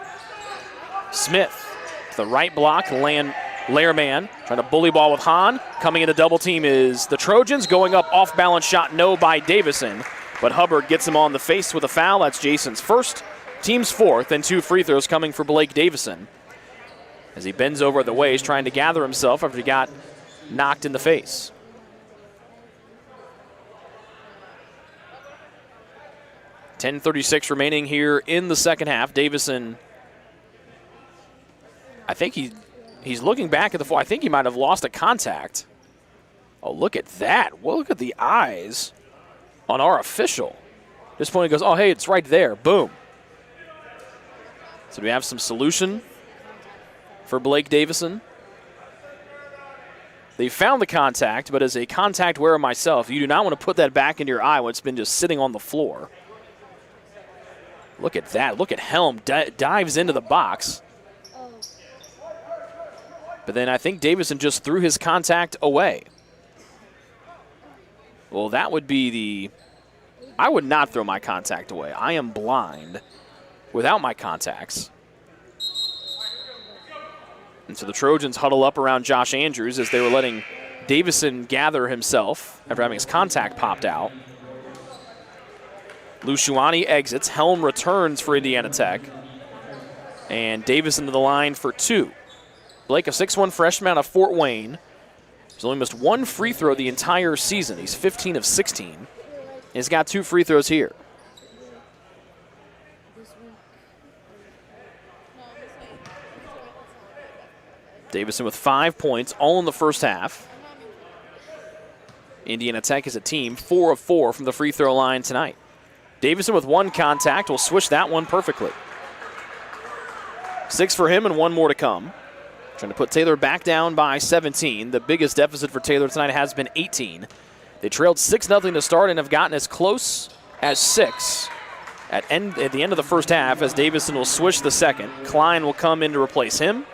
[SPEAKER 1] Smith, the right block, Lehrman trying to bully ball with Hahn. Coming into double team is the Trojans. Going up off balance shot, no by Davison. But Hubbard gets him on the face with a foul. That's Jason's first, team's fourth, and 2 free throws coming for Blake Davison. As he bends over at the waist, trying to gather himself after he got knocked in the face. .36 remaining here in the second half. Davison, I think he's looking back at the floor. I think he might have lost a contact. Oh, look at that. Well, look at the eyes on our official. At this point he goes, oh, hey, it's right there. Boom. So do we have some solution for Blake Davison? They found the contact, but as a contact wearer myself, you do not want to put that back into your eye when it's been just sitting on the floor. Look at that. Look at Helm. Dives into the box. But then I think Davison just threw his contact away. Well, that would be the... I would not throw my contact away. I am blind without my contacts. And so the Trojans huddle up around Josh Andrews as they were letting Davison gather himself after having his contact popped out. Luciani exits. Helm returns for Indiana Tech. And Davison to the line for 2. Blake, a 6'1 freshman out of Fort Wayne. He's only missed 1 free throw the entire season. He's 15 of 16. He's got 2 free throws here. Davison with 5 points, all in the first half. Indiana Tech is a team 4 of 4 from the free throw line tonight. Davison with 1 contact will swish that one perfectly. 6 for him and 1 more to come. Trying to put Taylor back down by 17. The biggest deficit for Taylor tonight has been 18. They trailed 6-0 to start and have gotten as close as 6 at the end of the first half as Davison will swish the second. Klein will come in to replace him.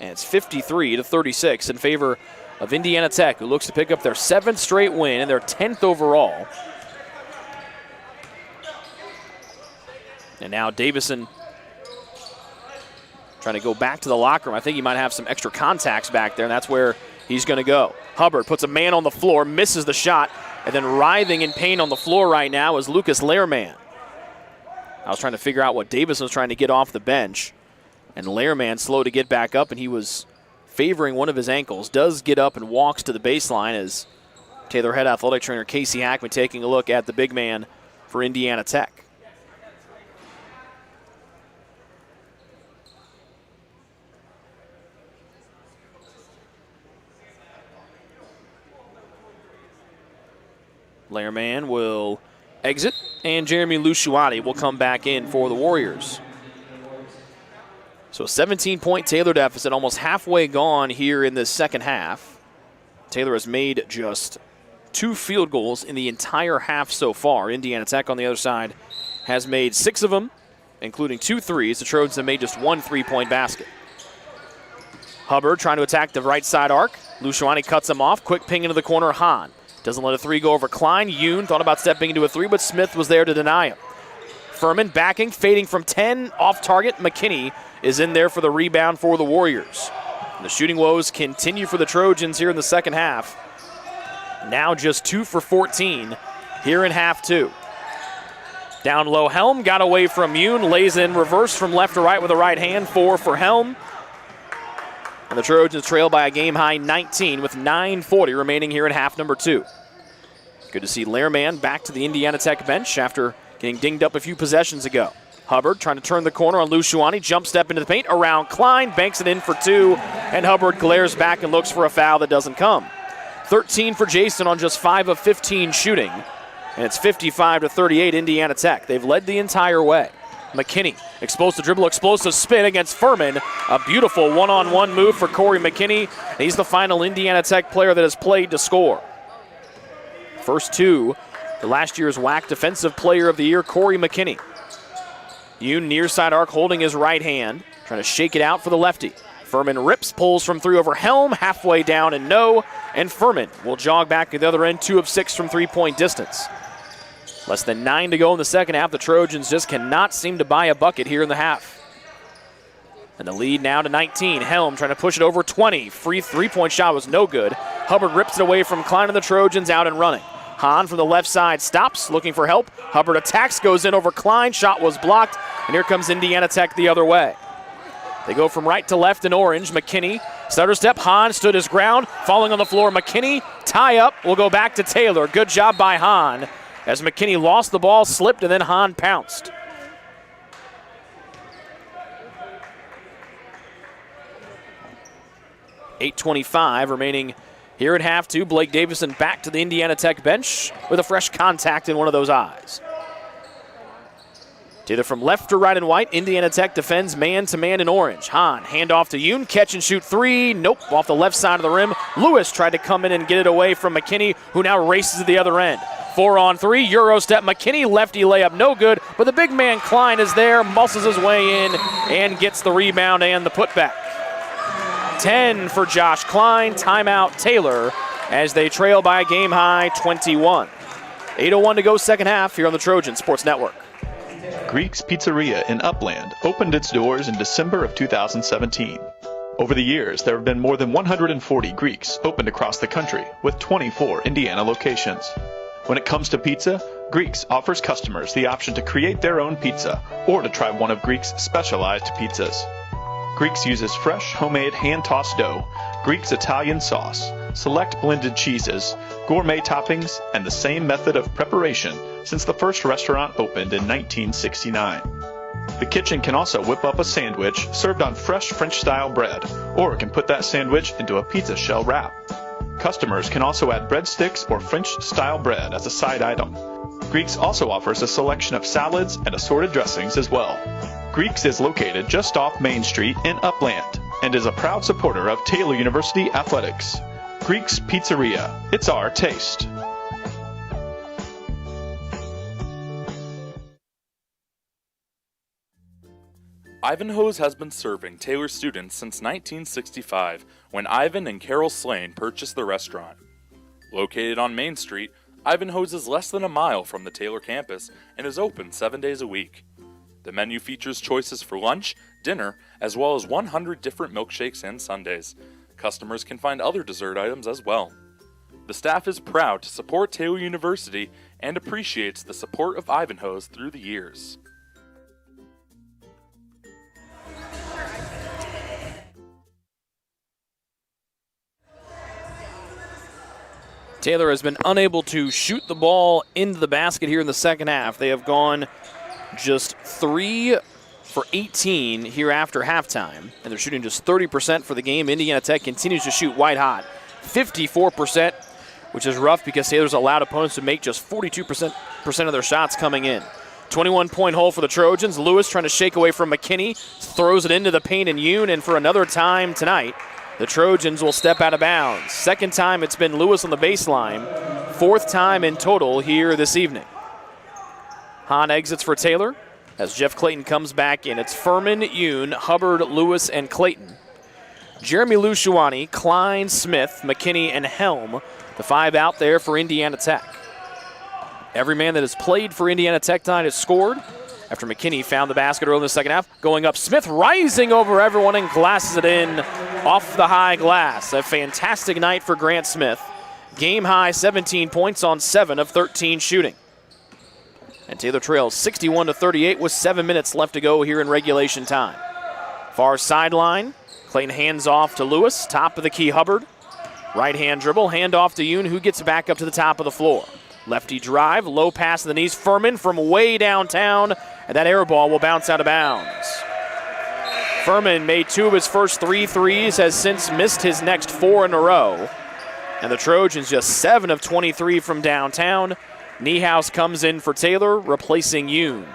[SPEAKER 1] And it's 53-36 in favor of Indiana Tech, who looks to pick up their 7th straight win and their 10th overall. And now Davison trying to go back to the locker room. I think he might have some extra contacts back there, and that's where he's going to go. Hubbard puts a man on the floor, misses the shot, and then writhing in pain on the floor right now is Lucas Lehrman. I was trying to figure out what Davison was trying to get off the bench. And Lehrman slow to get back up, and he was favoring one of his ankles. Does get up and walks to the baseline as Taylor head athletic trainer Casey Hackman taking a look at the big man for Indiana Tech. Lehrman will exit, and Jeremy Luciani will come back in for the Warriors. So a 17-point Taylor deficit, almost halfway gone here in the second half. Taylor has made just 2 field goals in the entire half so far. Indiana Tech on the other side has made 6 of them, including 2 threes. The Trojans have made just 1 3-point basket. Hubbard trying to attack the right side arc. Luciani cuts him off. Quick ping into the corner. Hahn doesn't let a 3 go over Klein. Yoon thought about stepping into a 3, but Smith was there to deny him. Furman backing, fading from 10, off target. McKinney is in there for the rebound for the Warriors. The shooting woes continue for the Trojans here in the second half. Now just 2 for 14 here in half 2. Down low, Helm got away from Yoon, lays in reverse from left to right with a right hand, 4 for Helm. And the Trojans trail by a game-high 19 with 9:40 remaining here in half number 2. Good to see Lehrman back to the Indiana Tech bench after getting dinged up a few possessions ago. Hubbard trying to turn the corner on Luciani, jump step into the paint, around Klein, banks it in for 2, and Hubbard glares back and looks for a foul that doesn't come. 13 for Jason on just 5 of 15 shooting, and it's 55-38 Indiana Tech. They've led the entire way. McKinney, exposed to dribble, explosive spin against Furman. A beautiful one-on-one move for Corey McKinney. He's the final Indiana Tech player that has played to score. First 2, the last year's WAC Defensive Player of the Year, Corey McKinney. Yoon near side arc holding his right hand, trying to shake it out for the lefty. Furman rips, pulls from 3 over Helm, halfway down and no, and Furman will jog back at the other end, 2 of 6 from 3-point distance. Less than 9 to go in the second half. The Trojans just cannot seem to buy a bucket here in the half. And the lead now to 19. Helm trying to push it over 20. Free 3-point shot was no good. Hubbard rips it away from Klein and the Trojans out and running. Hahn from the left side stops, looking for help. Hubbard attacks, goes in over Klein. Shot was blocked, and here comes Indiana Tech the other way. They go from right to left in orange. McKinney, stutter step. Hahn stood his ground, falling on the floor. McKinney, tie up, will go back to Taylor. Good job by Hahn, as McKinney lost the ball, slipped, and then Hahn pounced. .8:25 remaining here at half 2. Blake Davison back to the Indiana Tech bench with a fresh contact in one of those eyes. Taylor from left to right in white. Indiana Tech defends man-to-man in orange. Hahn, handoff to Yoon, catch and shoot 3. Nope, off the left side of the rim. Lewis tried to come in and get it away from McKinney, who now races to the other end. 4-on-3, Euro step. McKinney, lefty layup, no good, but the big man Klein is there, muscles his way in, and gets the rebound and the putback. 10 for Josh Klein, timeout Taylor, as they trail by a game-high 21. 8:01 to go second half here on the Trojan Sports Network.
[SPEAKER 6] Greek's Pizzeria in Upland opened its doors in December of 2017. Over the years, there have been more than 140 Greeks opened across the country, with 24 Indiana locations. When it comes to pizza, Greeks offers customers the option to create their own pizza or to try one of Greeks' specialized pizzas. Greeks uses fresh, homemade, hand-tossed dough, Greeks Italian sauce, select blended cheeses, gourmet toppings, and the same method of preparation since the first restaurant opened in 1969. The kitchen can also whip up a sandwich served on fresh French-style bread, or it can put that sandwich into a pizza shell wrap. Customers can also add breadsticks or French-style bread as a side item. Greeks also offers a selection of salads and assorted dressings as well. Greeks is located just off Main Street in Upland and is a proud supporter of Taylor University Athletics. Greeks Pizzeria, it's our taste.
[SPEAKER 7] Ivanhoe's has been serving Taylor students since 1965, when Ivan and Carol Slane purchased the restaurant. Located on Main Street, Ivanhoe's is less than a mile from the Taylor campus and is open 7 days a week. The menu features choices for lunch, dinner, as well as 100 different milkshakes and sundaes. Customers can find other dessert items as well. The staff is proud to support Taylor University and appreciates the support of Ivanhoe's through the years.
[SPEAKER 1] Taylor has been unable to shoot the ball into the basket here in the second half. They have gone just 3 for 18 here after halftime, and they're shooting just 30% for the game. Indiana Tech continues to shoot white hot, 54%, which is rough because Taylor's allowed opponents to make just 42% of their shots coming in. 21-point hole for the Trojans. Lewis trying to shake away from McKinney, throws it into the paint and Yoon, and for another time tonight, the Trojans will step out of bounds. Second time it's been Lewis on the baseline. Fourth time in total here this evening. Hahn exits for Taylor as Jeff Clayton comes back in. It's Furman, Yoon, Hubbard, Lewis, and Clayton. Jeremy Lushuani, Klein, Smith, McKinney, and Helm, the 5 out there for Indiana Tech. Every man that has played for Indiana Tech tonight has scored. After McKinney found the basket early in the second half, going up, Smith rising over everyone and glasses it in off the high glass. A fantastic night for Grant Smith. Game high 17 points on 7 of 13 shooting. And Taylor trails 61-38 with 7 minutes left to go here in regulation time. Far sideline, Clayton hands off to Lewis, top of the key Hubbard. Right hand dribble, hand off to Yoon, who gets back up to the top of the floor. Lefty drive, low pass to the knees. Furman from way downtown, and that air ball will bounce out of bounds. Furman made 2 of his first 3 threes, has since missed his next 4 in a row. And the Trojans just 7 of 23 from downtown. Niehaus comes in for Taylor, replacing Yoon.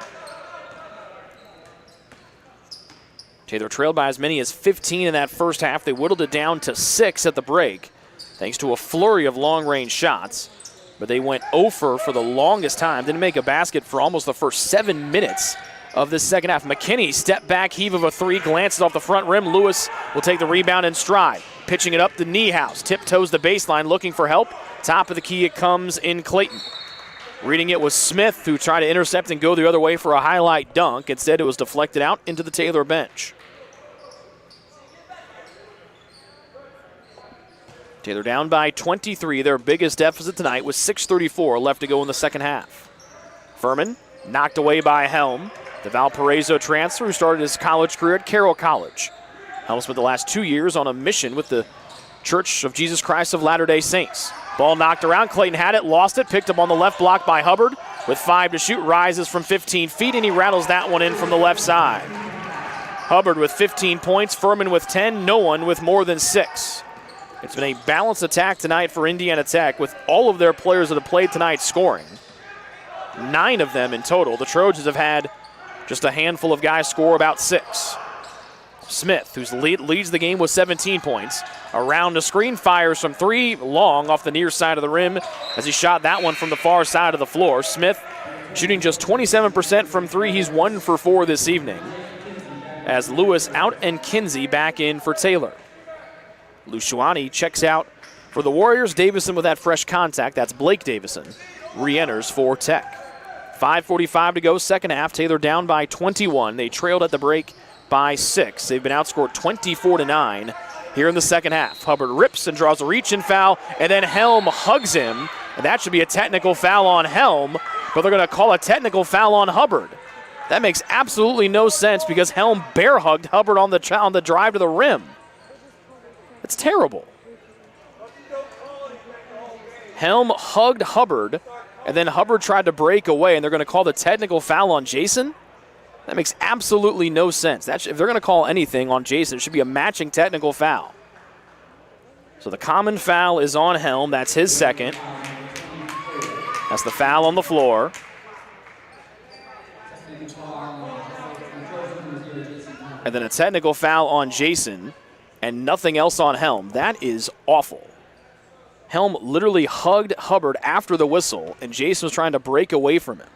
[SPEAKER 1] Taylor trailed by as many as 15 in that first half. They whittled it down to 6 at the break, thanks to a flurry of long-range shots. But they went 0 for the longest time. Didn't make a basket for almost the first 7 minutes of this second half. McKinney, step back, heave of a 3, glances off the front rim. Lewis will take the rebound in stride. Pitching it up to Niehaus. Tiptoes the baseline, looking for help. Top of the key, it comes in Clayton. Reading it was Smith, who tried to intercept and go the other way for a highlight dunk. Instead, it was deflected out into the Taylor bench. Taylor down by 23, their biggest deficit tonight, with 6:34 left to go in the second half. Furman knocked away by Helm, the Valparaiso transfer who started his college career at Carroll College. Helm spent the last 2 years on a mission with the Church of Jesus Christ of Latter-day Saints. Ball knocked around, Clayton had it, lost it, picked up on the left block by Hubbard. With 5 to shoot, rises from 15 feet, and he rattles that one in from the left side. Hubbard with 15 points, Furman with 10, no one with more than 6. It's been a balanced attack tonight for Indiana Tech, with all of their players that have played tonight scoring. 9 of them in total. The Trojans have had just a handful of guys score about 6. Smith, who leads the game with 17 points. Around the screen, fires from 3, long off the near side of the rim as he shot that one from the far side of the floor. Smith shooting just 27% from 3. He's 1 for 4 this evening. As Lewis out and Kinsey back in for Taylor. Lushuani checks out for the Warriors. Davison with that fresh contact. That's Blake Davison. Re-enters for Tech. 5:45 to go, second half. Taylor down by 21. They trailed at the break by 6. They've been outscored 24-9 here in the second half. Hubbard rips and draws a reach-in foul, and then Helm hugs him, and that should be a technical foul on Helm, but they're going to call a technical foul on Hubbard. That makes absolutely no sense because Helm bear-hugged Hubbard on the drive to the rim. It's terrible. Helm hugged Hubbard, and then Hubbard tried to break away, and they're going to call the technical foul on Jason? That makes absolutely no sense. If they're going to call anything on Jason, it should be a matching technical foul. So the common foul is on Helm. That's his second. That's the foul on the floor. And then a technical foul on Jason and nothing else on Helm. That is awful. Helm literally hugged Hubbard after the whistle, and Jason was trying to break away from him.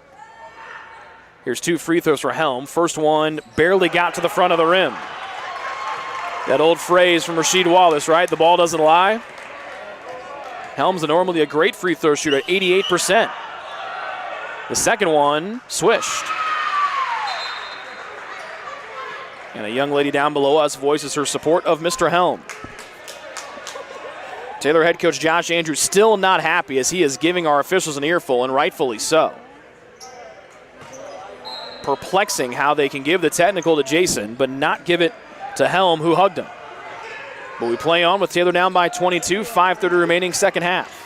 [SPEAKER 1] Here's 2 free throws for Helm. First one barely got to the front of the rim. That old phrase from Rasheed Wallace, right? The ball doesn't lie. Helm's normally a great free throw shooter at 88%. The second one swished. And a young lady down below us voices her support of Mr. Helm. Taylor head coach Josh Andrews still not happy as he is giving our officials an earful, and rightfully so. Perplexing how they can give the technical to Jason but not give it to Helm, who hugged him. But we play on with Taylor down by 22, 5:30 remaining second half.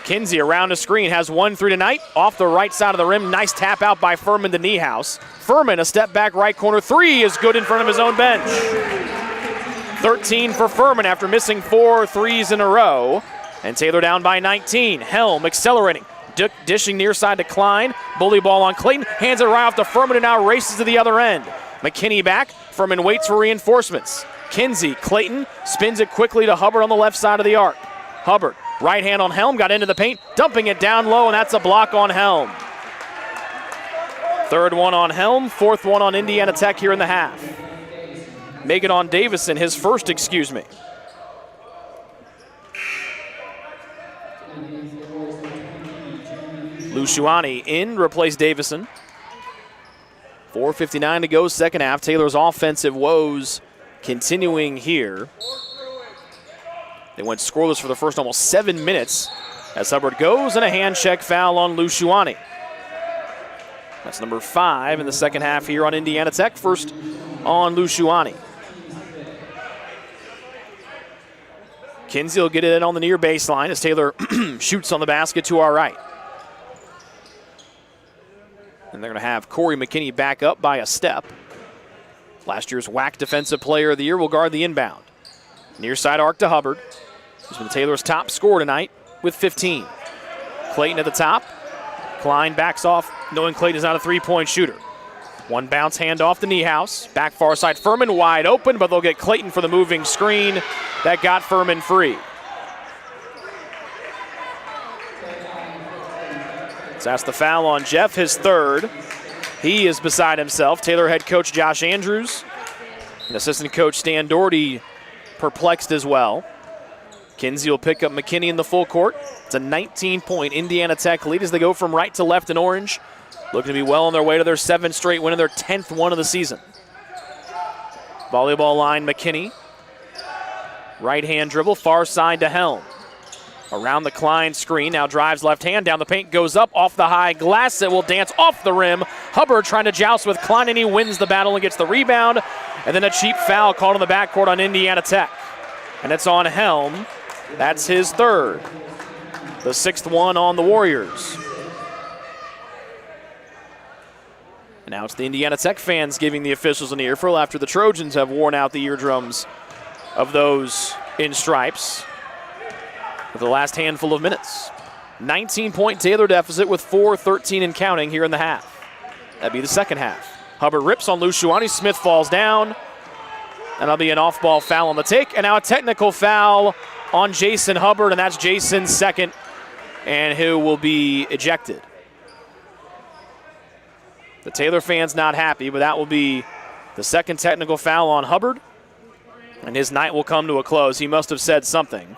[SPEAKER 1] Kinsey around the screen has 1-3 tonight, off the right side of the rim. Nice tap out by Furman to Niehaus. Furman, a step back right corner 3 is good in front of his own bench. 13 for Furman after missing 4 threes in a row. And Taylor down by 19. Helm accelerating. Dishing near side to Klein. Bully ball on Clayton. Hands it right off to Furman and now races to the other end. McKinney back. Furman waits for reinforcements. Kinsey, Clayton spins it quickly to Hubbard on the left side of the arc. Hubbard, right hand on Helm, got into the paint, dumping it down low, and that's a block on Helm. Third one on Helm, fourth one on Indiana Tech here in the half. Make it on Davison, his first, excuse me. Luciani in, replace Davison. 4:59 to go, second half. Taylor's offensive woes continuing here. They went scoreless for the first almost 7 minutes as Hubbard goes, and a hand check foul on Luciani. That's number 5 in the second half here on Indiana Tech. First on Luciani. Kinsey will get it in on the near baseline as Taylor shoots on the basket to our right. And they're going to have Corey McKinney back up by a step. Last year's WAC Defensive Player of the Year will guard the inbound. Near side arc to Hubbard. He's been Taylor's top scorer tonight with 15. Clayton at the top. Klein backs off, knowing Clayton is not a three-point shooter. One bounce handoff to Niehaus. Back far side, Furman wide open, but they'll get Clayton for the moving screen. That got Furman free. So that's the foul on Jeff, his third. He is beside himself. Taylor head coach Josh Andrews and assistant coach Stan Doherty perplexed as well. Kinsey will pick up McKinney in the full court. It's a 19-point Indiana Tech lead as they go from right to left in orange. Looking to be well on their way to their 7th straight win and their 10th one of the season. Volleyball line, McKinney. Right hand dribble, far side to Helm. Around the Klein screen, now drives left hand, down the paint, goes up, off the high glass, it will dance off the rim. Hubbard trying to joust with Klein, and he wins the battle and gets the rebound. And then a cheap foul called in the backcourt on Indiana Tech. And it's on Helm. That's his third. The 6th one on the Warriors. And now it's the Indiana Tech fans giving the officials an earful after the Trojans have worn out the eardrums of those in stripes for the last handful of minutes. 19-point Taylor deficit with 4:13 and counting here in the half. That'd be the second half. Hubbard rips on Luciani. Smith falls down. And that'll be an off-ball foul on the take. And now a technical foul on Jason Hubbard, and that's Jason's second, and who will be ejected. The Taylor fans not happy, but that will be the second technical foul on Hubbard, and his night will come to a close. He must have said something.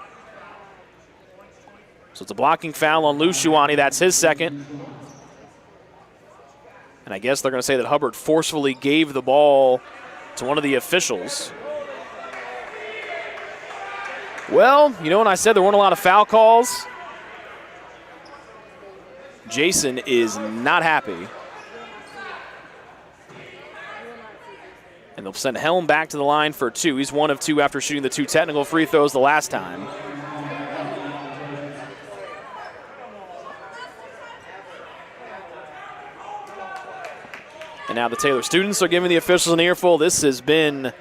[SPEAKER 1] So it's a blocking foul on Luciani. That's his second. And I guess they're going to say that Hubbard forcefully gave the ball to one of the officials. Well, you know when I said there weren't a lot of foul calls? Jason is not happy. And they'll send Helm back to the line for 2. He's 1 of 2 after shooting the 2 technical free throws the last time. And now the Taylor students are giving the officials an earful. This has been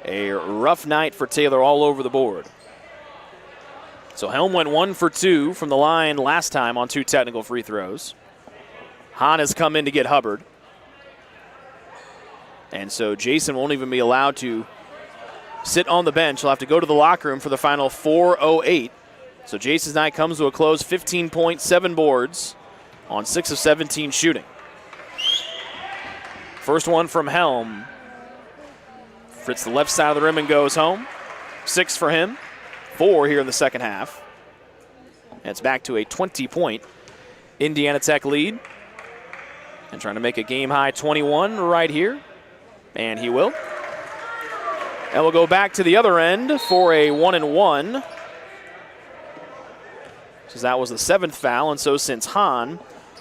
[SPEAKER 1] a rough night for Taylor all over the board. So Helm went 1 for 2 from the line last time on 2 technical free throws. Hahn has come in to get Hubbard. And so Jason won't even be allowed to sit on the bench. He'll have to go to the locker room for the final 4:08. So Jason's night comes to a close, 15 points, 7 boards on 6 of 17 shooting. First one from Helm. Fritz the left side of the rim and goes home. 6 for him, 4 here in the second half. And it's back to a 20-point Indiana Tech lead. And trying to make a game-high 21 right here. And he will. And we'll go back to the other end for a 1-and-1. So that was the 7th foul, and so since Hahn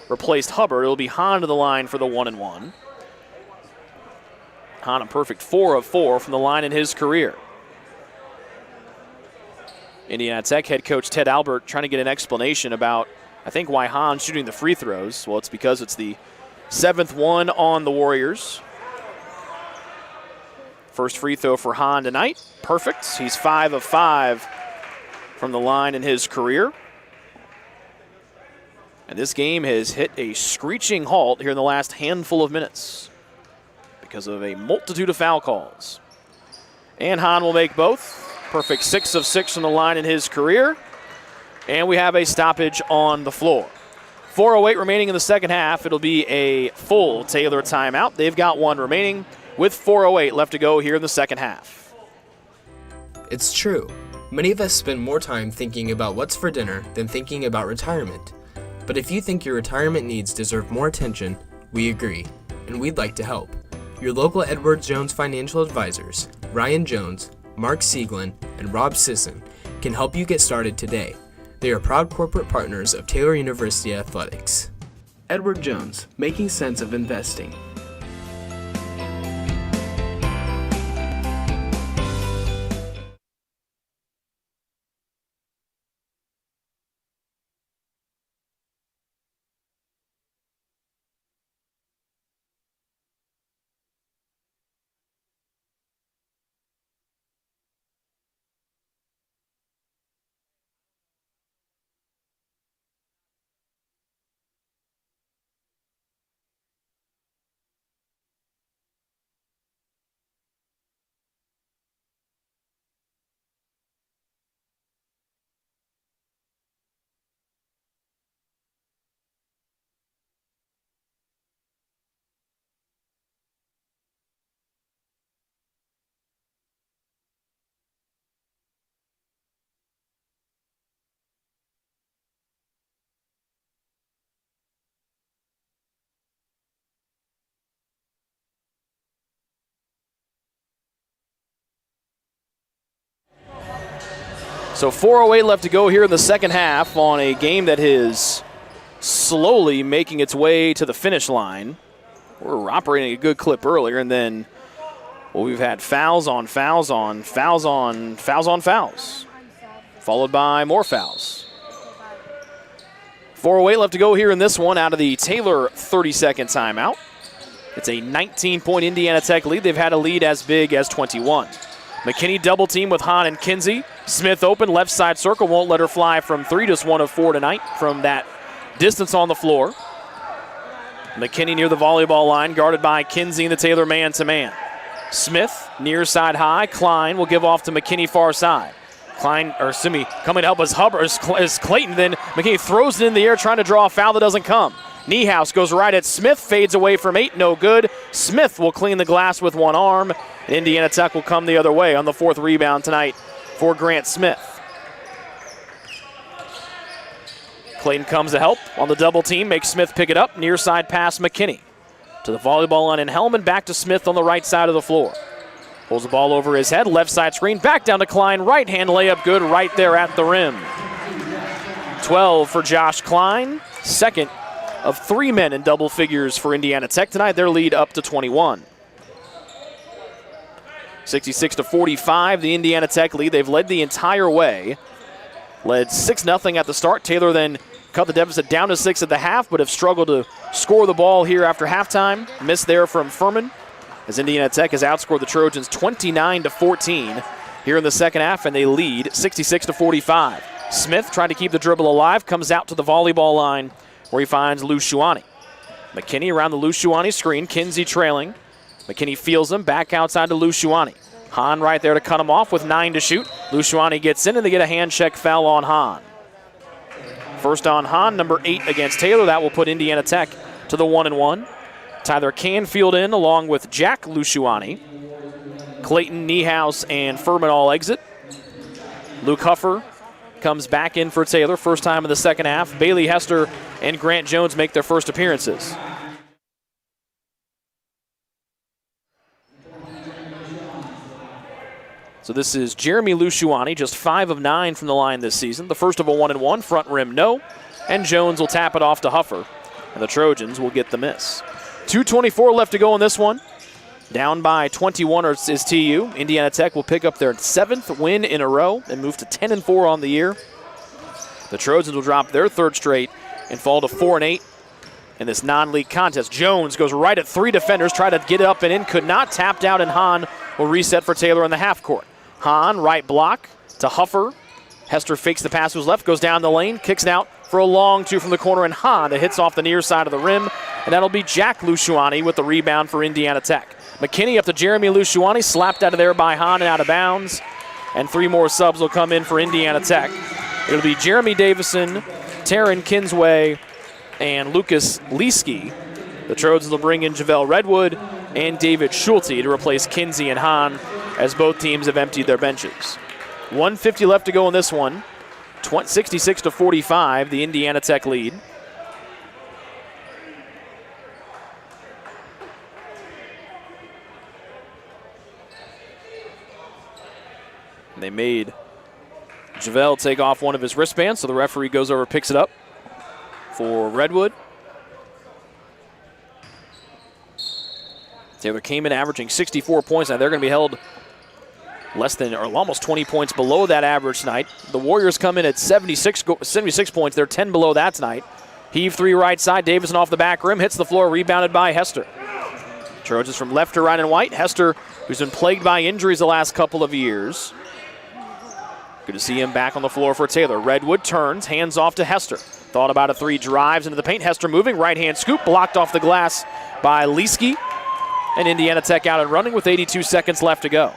[SPEAKER 1] replaced Hubbard, it'll be Hahn to the line for the 1-and-1. Hahn a perfect 4 of 4 from the line in his career. Indiana Tech head coach Ted Albert trying to get an explanation about, I think, why Hahn's shooting the free throws. Well, it's because it's the 7th one on the Warriors. First free throw for Hahn tonight. Perfect. He's 5 of 5 from the line in his career. And this game has hit a screeching halt here in the last handful of minutes because of a multitude of foul calls. And Hahn will make both. Perfect 6 of 6 from the line in his career. And we have a stoppage on the floor. 4:08 remaining in the second half. It'll be a full Taylor timeout. They've got 1 remaining, with 4:08 left to go here in the second half.
[SPEAKER 10] It's true. Many of us spend more time thinking about what's for dinner than thinking about retirement. But if you think your retirement needs deserve more attention, we agree, and we'd like to help. Your local Edward Jones financial advisors, Ryan Jones, Mark Sieglin, and Rob Sisson, can help you get started today. They are proud corporate partners of Taylor University Athletics. Edward Jones, making sense of investing.
[SPEAKER 1] So 4:08 left to go here in the second half on a game that is slowly making its way to the finish line. We're operating a good clip earlier, and then we've had fouls on fouls on fouls on fouls on fouls, followed by more fouls. 4:08 left to go here in this one out of the Taylor 30-second timeout. It's a 19-point Indiana Tech lead. They've had a lead as big as 21. McKinney double team with Hahn and Kinsey. Smith open, left side circle, won't let her fly from 3, just 1 of 4 tonight from that distance on the floor. McKinney near the volleyball line, guarded by Kinsey and the Taylor man-to-man. Smith, near side high. Klein will give off to McKinney far side. Klein, or Simi, coming to help us Hubbard is Clayton. Then McKinney throws it in the air, trying to draw a foul that doesn't come. Niehaus goes right at Smith, fades away from 8, no good. Smith will clean the glass with one arm. Indiana Tech will come the other way on the 4th rebound tonight for Grant Smith. Clayton comes to help on the double team, makes Smith pick it up. Near side pass, McKinney. To the volleyball line, and Hellman back to Smith on the right side of the floor. Pulls the ball over his head, left side screen, back down to Klein, right hand layup good right there at the rim. 12 for Josh Klein, second of 3 men in double figures for Indiana Tech tonight. Their lead up to 21. 66-45, the Indiana Tech lead. They've led the entire way. Led 6-0 at the start. Taylor then cut the deficit down to 6 at the half, but have struggled to score the ball here after halftime. Miss there from Furman, as Indiana Tech has outscored the Trojans 29-14 here in the second half, and they lead 66-45. Smith, trying to keep the dribble alive, comes out to the volleyball line where he finds Luciani. McKinney around the Luciani screen, Kinsey trailing. McKinney feels him, back outside to Luciani. Hahn right there to cut him off with 9 to shoot. Luciani gets in, and they get a hand check foul on Hahn. First on Hahn, number 8 against Taylor. That will put Indiana Tech to the 1-1. Tyler Canfield in along with Jack Luciani. Clayton, Niehaus, and Furman all exit. Luke Huffer comes back in for Taylor, first time in the second half. Bailey Hester and Grant Jones make their first appearances. So this is Jeremy Luciani, just 5 of 9 from the line this season. The first of a 1-1, front rim no, and Jones will tap it off to Huffer, and the Trojans will get the miss. 2:24 left to go in this one. Down by 21 is TU. Indiana Tech will pick up their 7th win in a row and move to 10-4 on the year. The Trojans will drop their 3rd straight and fall to 4-8 in this non-league contest. Jones goes right at 3 defenders, try to get it up and in, could not, tapped out, and Hahn will reset for Taylor in the half court. Hahn, right block to Huffer. Hester fakes the pass to his left, goes down the lane, kicks it out for a long 2 from the corner, and Hahn that hits off the near side of the rim, and that'll be Jack Luciani with the rebound for Indiana Tech. McKinney up to Jeremy Luciani, slapped out of there by Hahn and out of bounds, and 3 more subs will come in for Indiana Tech. It'll be Jeremy Davison, Taryn Kinsway, and Lucas Leeske. The Trojans will bring in JaVale Redwood and David Schulte to replace Kinsey and Hahn, as both teams have emptied their benches. 1:50 left to go in this one. 66-45, the Indiana Tech lead. They made JaVale take off one of his wristbands, so the referee goes over, picks it up for Redwood. Taylor came in averaging 64 points. Now they're going to be held less than or almost 20 points below that average tonight. The Warriors come in at 76 points. They're 10 below that tonight. Heave 3 right side. Davison off the back rim. Hits the floor. Rebounded by Hester. Trojans from left to right and white. Hester, who's been plagued by injuries the last couple of years. Good to see him back on the floor for Taylor. Redwood turns. Hands off to Hester. Thought about a 3. Drives into the paint. Hester moving. Right hand scoop. Blocked off the glass by Leeske. And Indiana Tech out and running with 82 seconds left to go.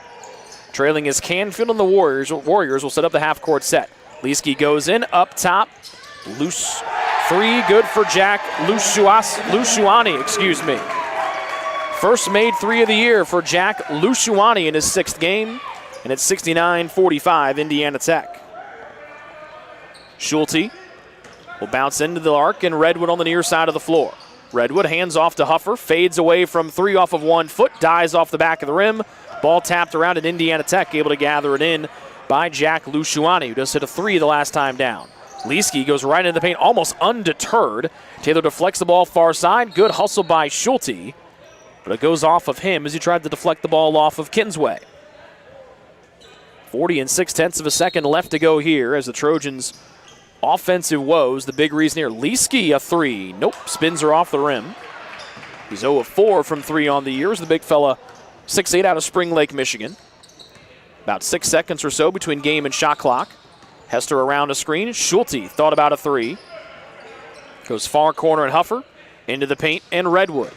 [SPEAKER 1] Trailing is Canfield, and the Warriors will set up the half-court set. Leeske goes in, up top. Loose 3, good for Jack Luciani, excuse me. First made 3 of the year for Jack Luciani in his 6th game, and it's 69-45, Indiana Tech. Schulte will bounce into the arc, and Redwood on the near side of the floor. Redwood hands off to Huffer, fades away from 3 off of 1 foot, dies off the back of the rim. Ball tapped around at Indiana Tech, able to gather it in by Jack Luciani, who just hit a 3 the last time down. Leeske goes right into the paint, almost undeterred. Taylor deflects the ball far side. Good hustle by Schulte, but it goes off of him as he tried to deflect the ball off of Kinsway. 40 6/10 of a second left to go here as the Trojans' offensive woes. The big reason here, Leeske a 3. Nope, spins her off the rim. He's 0 of 4 from 3 on the year as the big fella, 6'8" out of Spring Lake, Michigan. About 6 seconds or so between game and shot clock. Hester around a screen. Schulte thought about a 3. Goes far corner and Huffer. Into the paint and Redwood.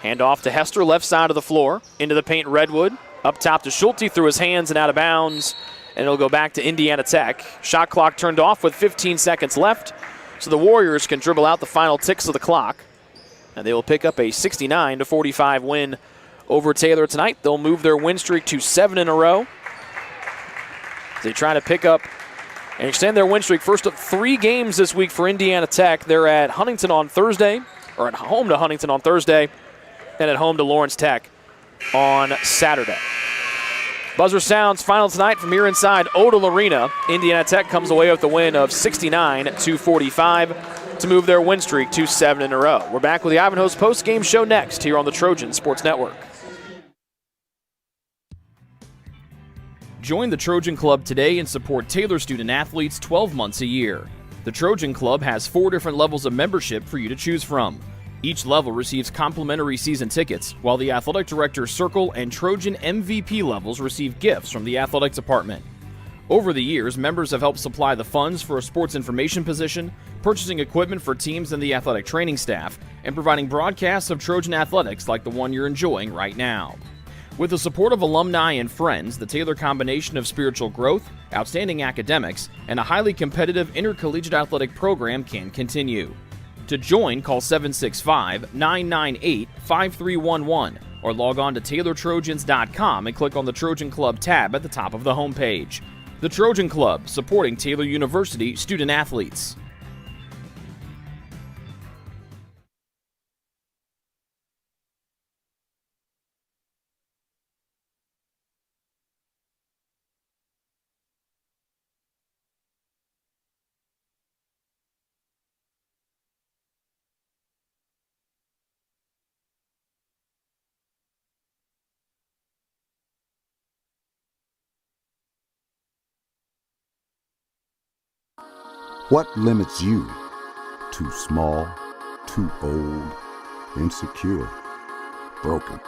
[SPEAKER 1] Hand off to Hester, left side of the floor. Into the paint, Redwood. Up top to Schulte, through his hands and out of bounds. And it'll go back to Indiana Tech. Shot clock turned off with 15 seconds left. So the Warriors can dribble out the final ticks of the clock. And they will pick up a 69-45 win over Taylor tonight. They'll move their win streak to 7 in a row. They try to pick up and extend their win streak. First of 3 games this week for Indiana Tech. They're at Huntington on Thursday, or at home to Huntington on Thursday. and at home to Lawrence Tech on Saturday. Buzzer sounds, final tonight from here inside Odell Arena. Indiana Tech comes away with the win of 69-45 to move their win streak to 7 in a row. We're back with the Ivanhoe's post-game show next here on the Trojan Sports Network. Join the Trojan Club today and support Taylor student athletes 12 months a year. The Trojan Club has 4 different levels of membership for you to choose from. Each level receives complimentary season tickets, while the Athletic Director's Circle and Trojan MVP levels receive gifts from the Athletic Department. Over the years, members have helped supply the funds for a sports information position, purchasing equipment for teams and the athletic training staff, and providing broadcasts of Trojan athletics like the one you're enjoying right now. With the support of alumni and friends, the Taylor combination of spiritual growth, outstanding academics, and a highly competitive intercollegiate athletic program can continue. To join, call 765-998-5311 or log on to TaylorTrojans.com and click on the Trojan Club tab at the top of the homepage. The Trojan Club, supporting Taylor University student athletes.
[SPEAKER 5] What limits you? Too small, too old, insecure, broken.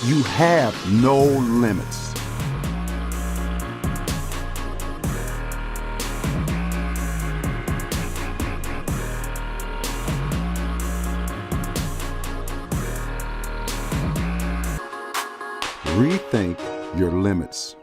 [SPEAKER 5] You have no limits. Rethink your limits.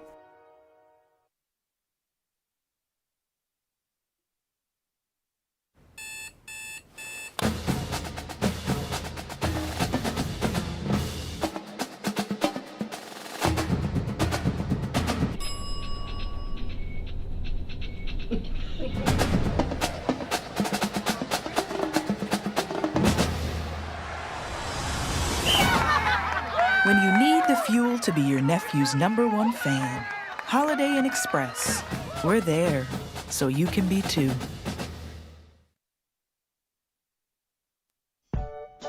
[SPEAKER 8] When you need the fuel to be your nephew's #1 fan, Holiday Inn Express. We're there, so you can be too.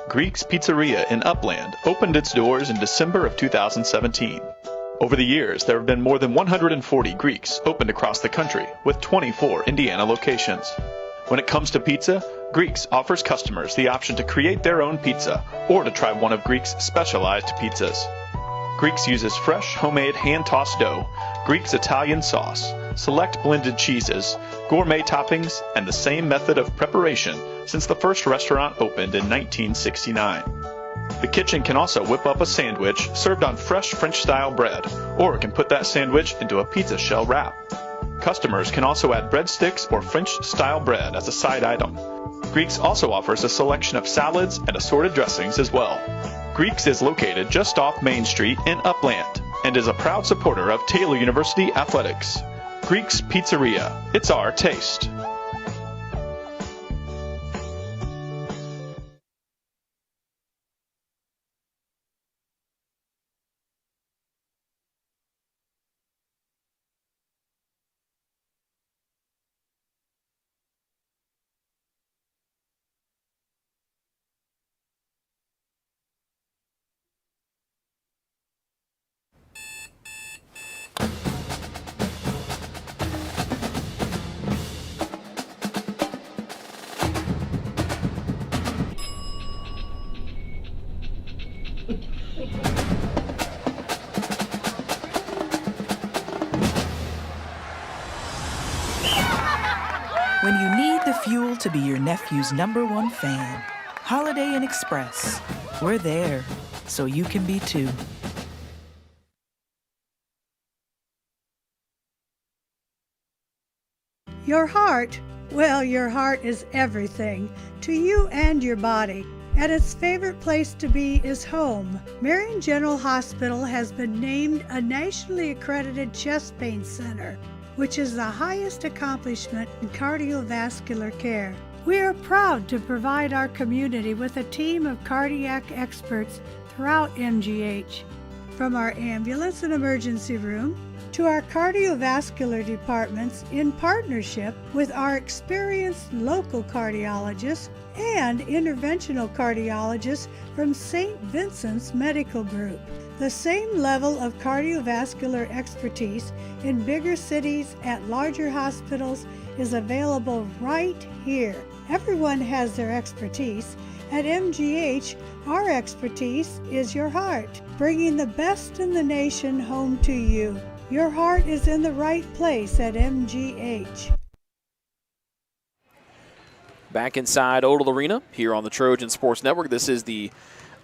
[SPEAKER 6] Greek's Pizzeria in Upland opened its doors in December of 2017. Over the years, there have been more than 140 Greeks opened across the country, with 24 Indiana locations. When it comes to pizza, Greeks offers customers the option to create their own pizza or to try one of Greek's specialized pizzas. Greeks uses fresh, homemade, hand-tossed dough, Greek's Italian sauce, select blended cheeses, gourmet toppings, and the same method of preparation since the first restaurant opened in 1969. The kitchen can also whip up a sandwich served on fresh French-style bread, or it can put that sandwich into a pizza shell wrap. Customers can also add breadsticks or French-style bread as a side item. Greeks also offers a selection of salads and assorted dressings as well. Greeks is located just off Main Street in Upland and is a proud supporter of Taylor University athletics. Greek's Pizzeria, it's our taste.
[SPEAKER 8] When you need the fuel to be your nephew's #1 fan, Holiday Inn Express. We're there, so you can be too.
[SPEAKER 4] Your heart, well, your heart is everything to you and your body, and its favorite place to be is home. Marion General Hospital has been named a nationally accredited chest pain center, which is the highest accomplishment in cardiovascular care. We are proud to provide our community with a team of cardiac experts throughout MGH. From our ambulance and emergency room to our cardiovascular departments in partnership with our experienced local cardiologists and interventional cardiologists from St. Vincent's Medical Group. The same level of cardiovascular expertise in bigger cities at larger hospitals is available right here. Everyone has their expertise. At MGH, our expertise is your heart, bringing the best in the nation home to you. Your heart is in the right place at MGH.
[SPEAKER 1] Back inside Odell Arena here on the Trojan Sports Network. This is the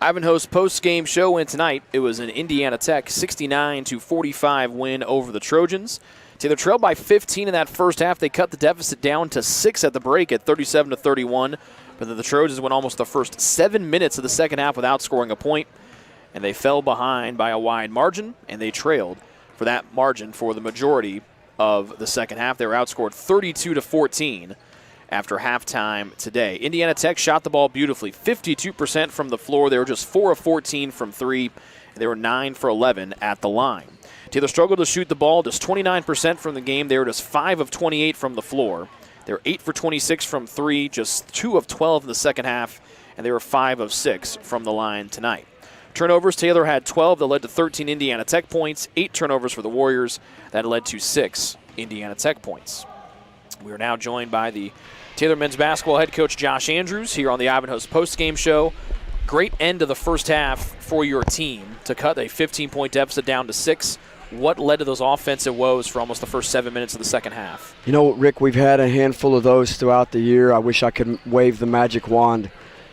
[SPEAKER 1] Ivanhoe's post-game show, and tonight it was an Indiana Tech 69-45 win over the Trojans. Taylor trailed by 15 in that first half. They cut the deficit down to 6 at the break at 37-31. But then the Trojans went almost the first 7 minutes of the second half without scoring a point, and they fell behind by a wide margin, and they trailed for that margin for the majority of the second half. They were outscored 32-14 after halftime today. Indiana Tech shot the ball beautifully, 52% from the floor. They were just 4 of 14 from 3, and they were 9 for 11 at the line. Taylor struggled to shoot the ball, just 29% from the game. They were just 5 of 28 from the floor. They were 8 for 26 from 3, just 2 of 12 in the second half, and they were 5 of 6 from the line tonight. Turnovers, Taylor had 12 that led to 13 Indiana Tech points, 8 turnovers for the Warriors that led to 6 Indiana Tech points. We are now joined by the Taylor men's basketball head coach Josh Andrews here on the Ivanhoe's postgame show. Great end of the first half for your team to cut a 15-point deficit down to 6. What led to those offensive woes for almost the first 7 minutes of the second half?
[SPEAKER 2] You know, Rick, we've had a handful of those throughout the year. I wish I could wave the magic wand.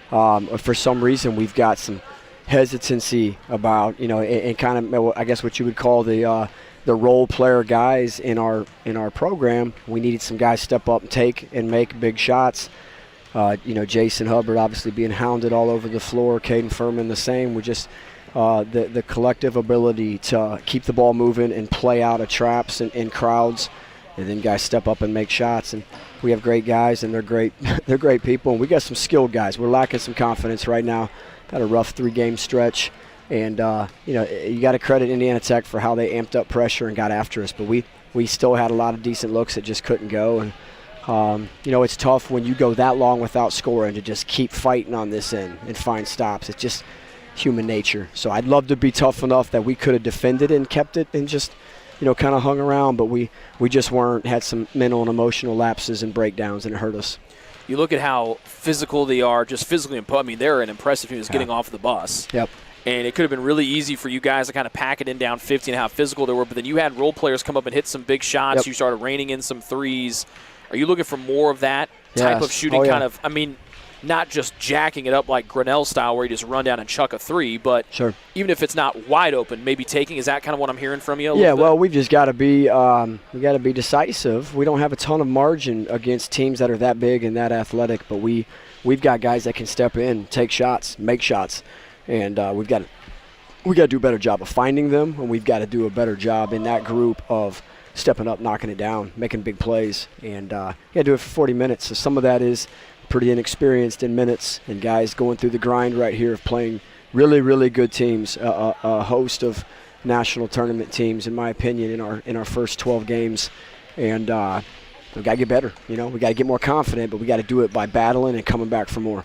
[SPEAKER 2] For some reason, we've got some hesitancy about, and kind of, I guess, what you would call the role player guys in our program. We needed some guys step up and take and make big shots. Jason Hubbard obviously being hounded all over the floor. Caden Furman the same. We just the collective ability to keep the ball moving and play out of traps and crowds, and then guys step up and make shots. And we have great guys, and they're great. They're great people, and we got some skilled guys. We're lacking some confidence right now. Had a rough 3-game stretch, and you got to credit Indiana Tech for how they amped up pressure and got after us. But we still had a lot of decent looks that just couldn't go. And it's tough when you go that long without scoring to just keep fighting on this end and find stops. It's just human nature. So I'd love to be tough enough that we could have defended and kept it and just, kind of hung around, but we just weren't, had some mental and emotional lapses and breakdowns, and it hurt us.
[SPEAKER 1] You look at how physical they are, just physically. I mean, they're an impressive team just getting off the bus.
[SPEAKER 2] Yep.
[SPEAKER 1] And it could have been really easy for you guys to kind of pack it in down 50 and how physical they were, but then you had role players come up and hit some big shots.
[SPEAKER 2] Yep.
[SPEAKER 1] You started raining in some threes. Are you looking for more of that type of shooting? Kind of, not just jacking it up like Grinnell style where you just run down and chuck a three, but
[SPEAKER 2] sure, even
[SPEAKER 1] if it's not wide open, maybe taking. Is that kind of what I'm hearing from you?
[SPEAKER 2] Well, we've just got to be decisive. We don't have a ton of margin against teams that are that big and that athletic, but we've got guys that can step in, take shots, make shots, and we've got to do a better job of finding them, and we've got to do a better job in that group of stepping up, knocking it down, making big plays, and do it for 40 minutes. So some of that is pretty inexperienced in minutes, and guys going through the grind right here of playing really, really good teams, a host of national tournament teams, in my opinion, in our first 12 games. And we got to get better. We got to get more confident, but we got to do it by battling and coming back for more.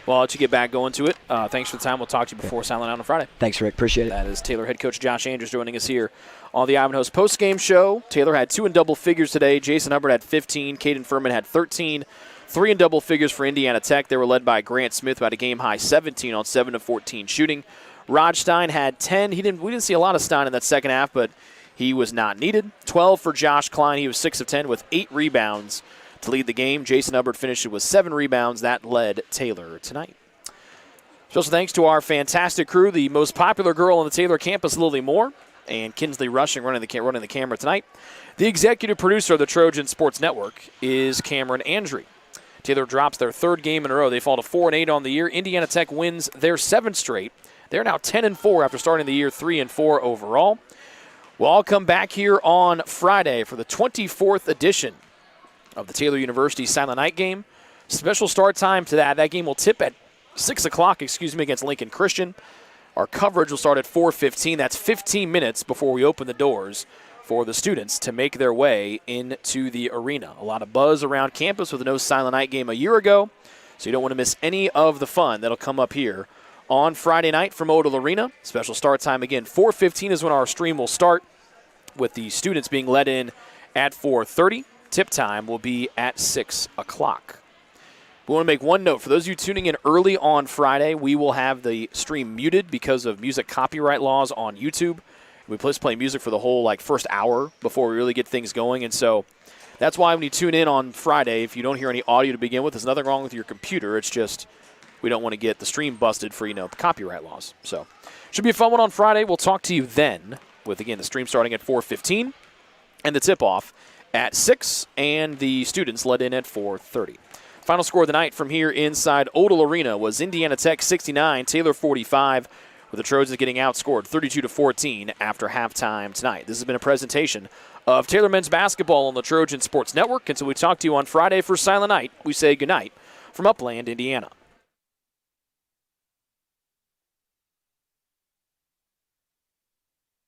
[SPEAKER 1] Well, I'll let you get back going to it. Thanks for the time. We'll talk to you before Silent Night on Friday.
[SPEAKER 2] Thanks, Rick. Appreciate it.
[SPEAKER 1] That is Taylor head coach Josh Andrews joining us here on the Ivanhoe's postgame show. Taylor had 2 in double figures today. Jason Hubbard had 15. Caden Furman had 13. 3 in double figures for Indiana Tech. They were led by Grant Smith, who had a game-high 17 on 7 of 14 shooting. Rod Stein had 10. We didn't see a lot of Stein in that second half, but he was not needed. 12 for Josh Klein. He was 6 of 10 with 8 rebounds to lead the game. Jason Hubbard finished with 7 rebounds. That led Taylor tonight. Special thanks to our fantastic crew, the most popular girl on the Taylor campus, Lily Moore, and Kinsley Rushing running the camera tonight. The executive producer of the Trojan Sports Network is Cameron Andry. Taylor drops their 3rd game in a row. They fall to 4-8 on the year. Indiana Tech wins their 7th straight. They're now 10-4 after starting the year 3-4 overall. We'll all come back here on Friday for the 24th edition of the Taylor University Silent Night game. Special start time to that. That game will tip at 6 o'clock, against Lincoln Christian. Our coverage will start at 4:15. That's 15 minutes before we open the doors for the students to make their way into the arena. A lot of buzz around campus with no Silent Night game a year ago, so you don't want to miss any of the fun that'll come up here on Friday night from Odell Arena. Special start time again, 4:15 is when our stream will start, with the students being let in at 4:30. Tip time will be at 6 o'clock. We want to make one note. For those of you tuning in early on Friday, we will have the stream muted because of music copyright laws on YouTube. We play music for the whole first hour before we really get things going. And so that's why when you tune in on Friday, if you don't hear any audio to begin with, there's nothing wrong with your computer. It's just we don't want to get the stream busted for, the copyright laws. So should be a fun one on Friday. We'll talk to you then with, again, the stream starting at 4:15 and the tip-off at 6 and the students let in at 4:30. Final score of the night from here inside Odell Arena was Indiana Tech 69, Taylor 45, with the Trojans getting outscored 32-14 after halftime tonight. This has been a presentation of Taylor men's basketball on the Trojan Sports Network. Until we talk to you on Friday for Silent Night, we say goodnight from Upland, Indiana.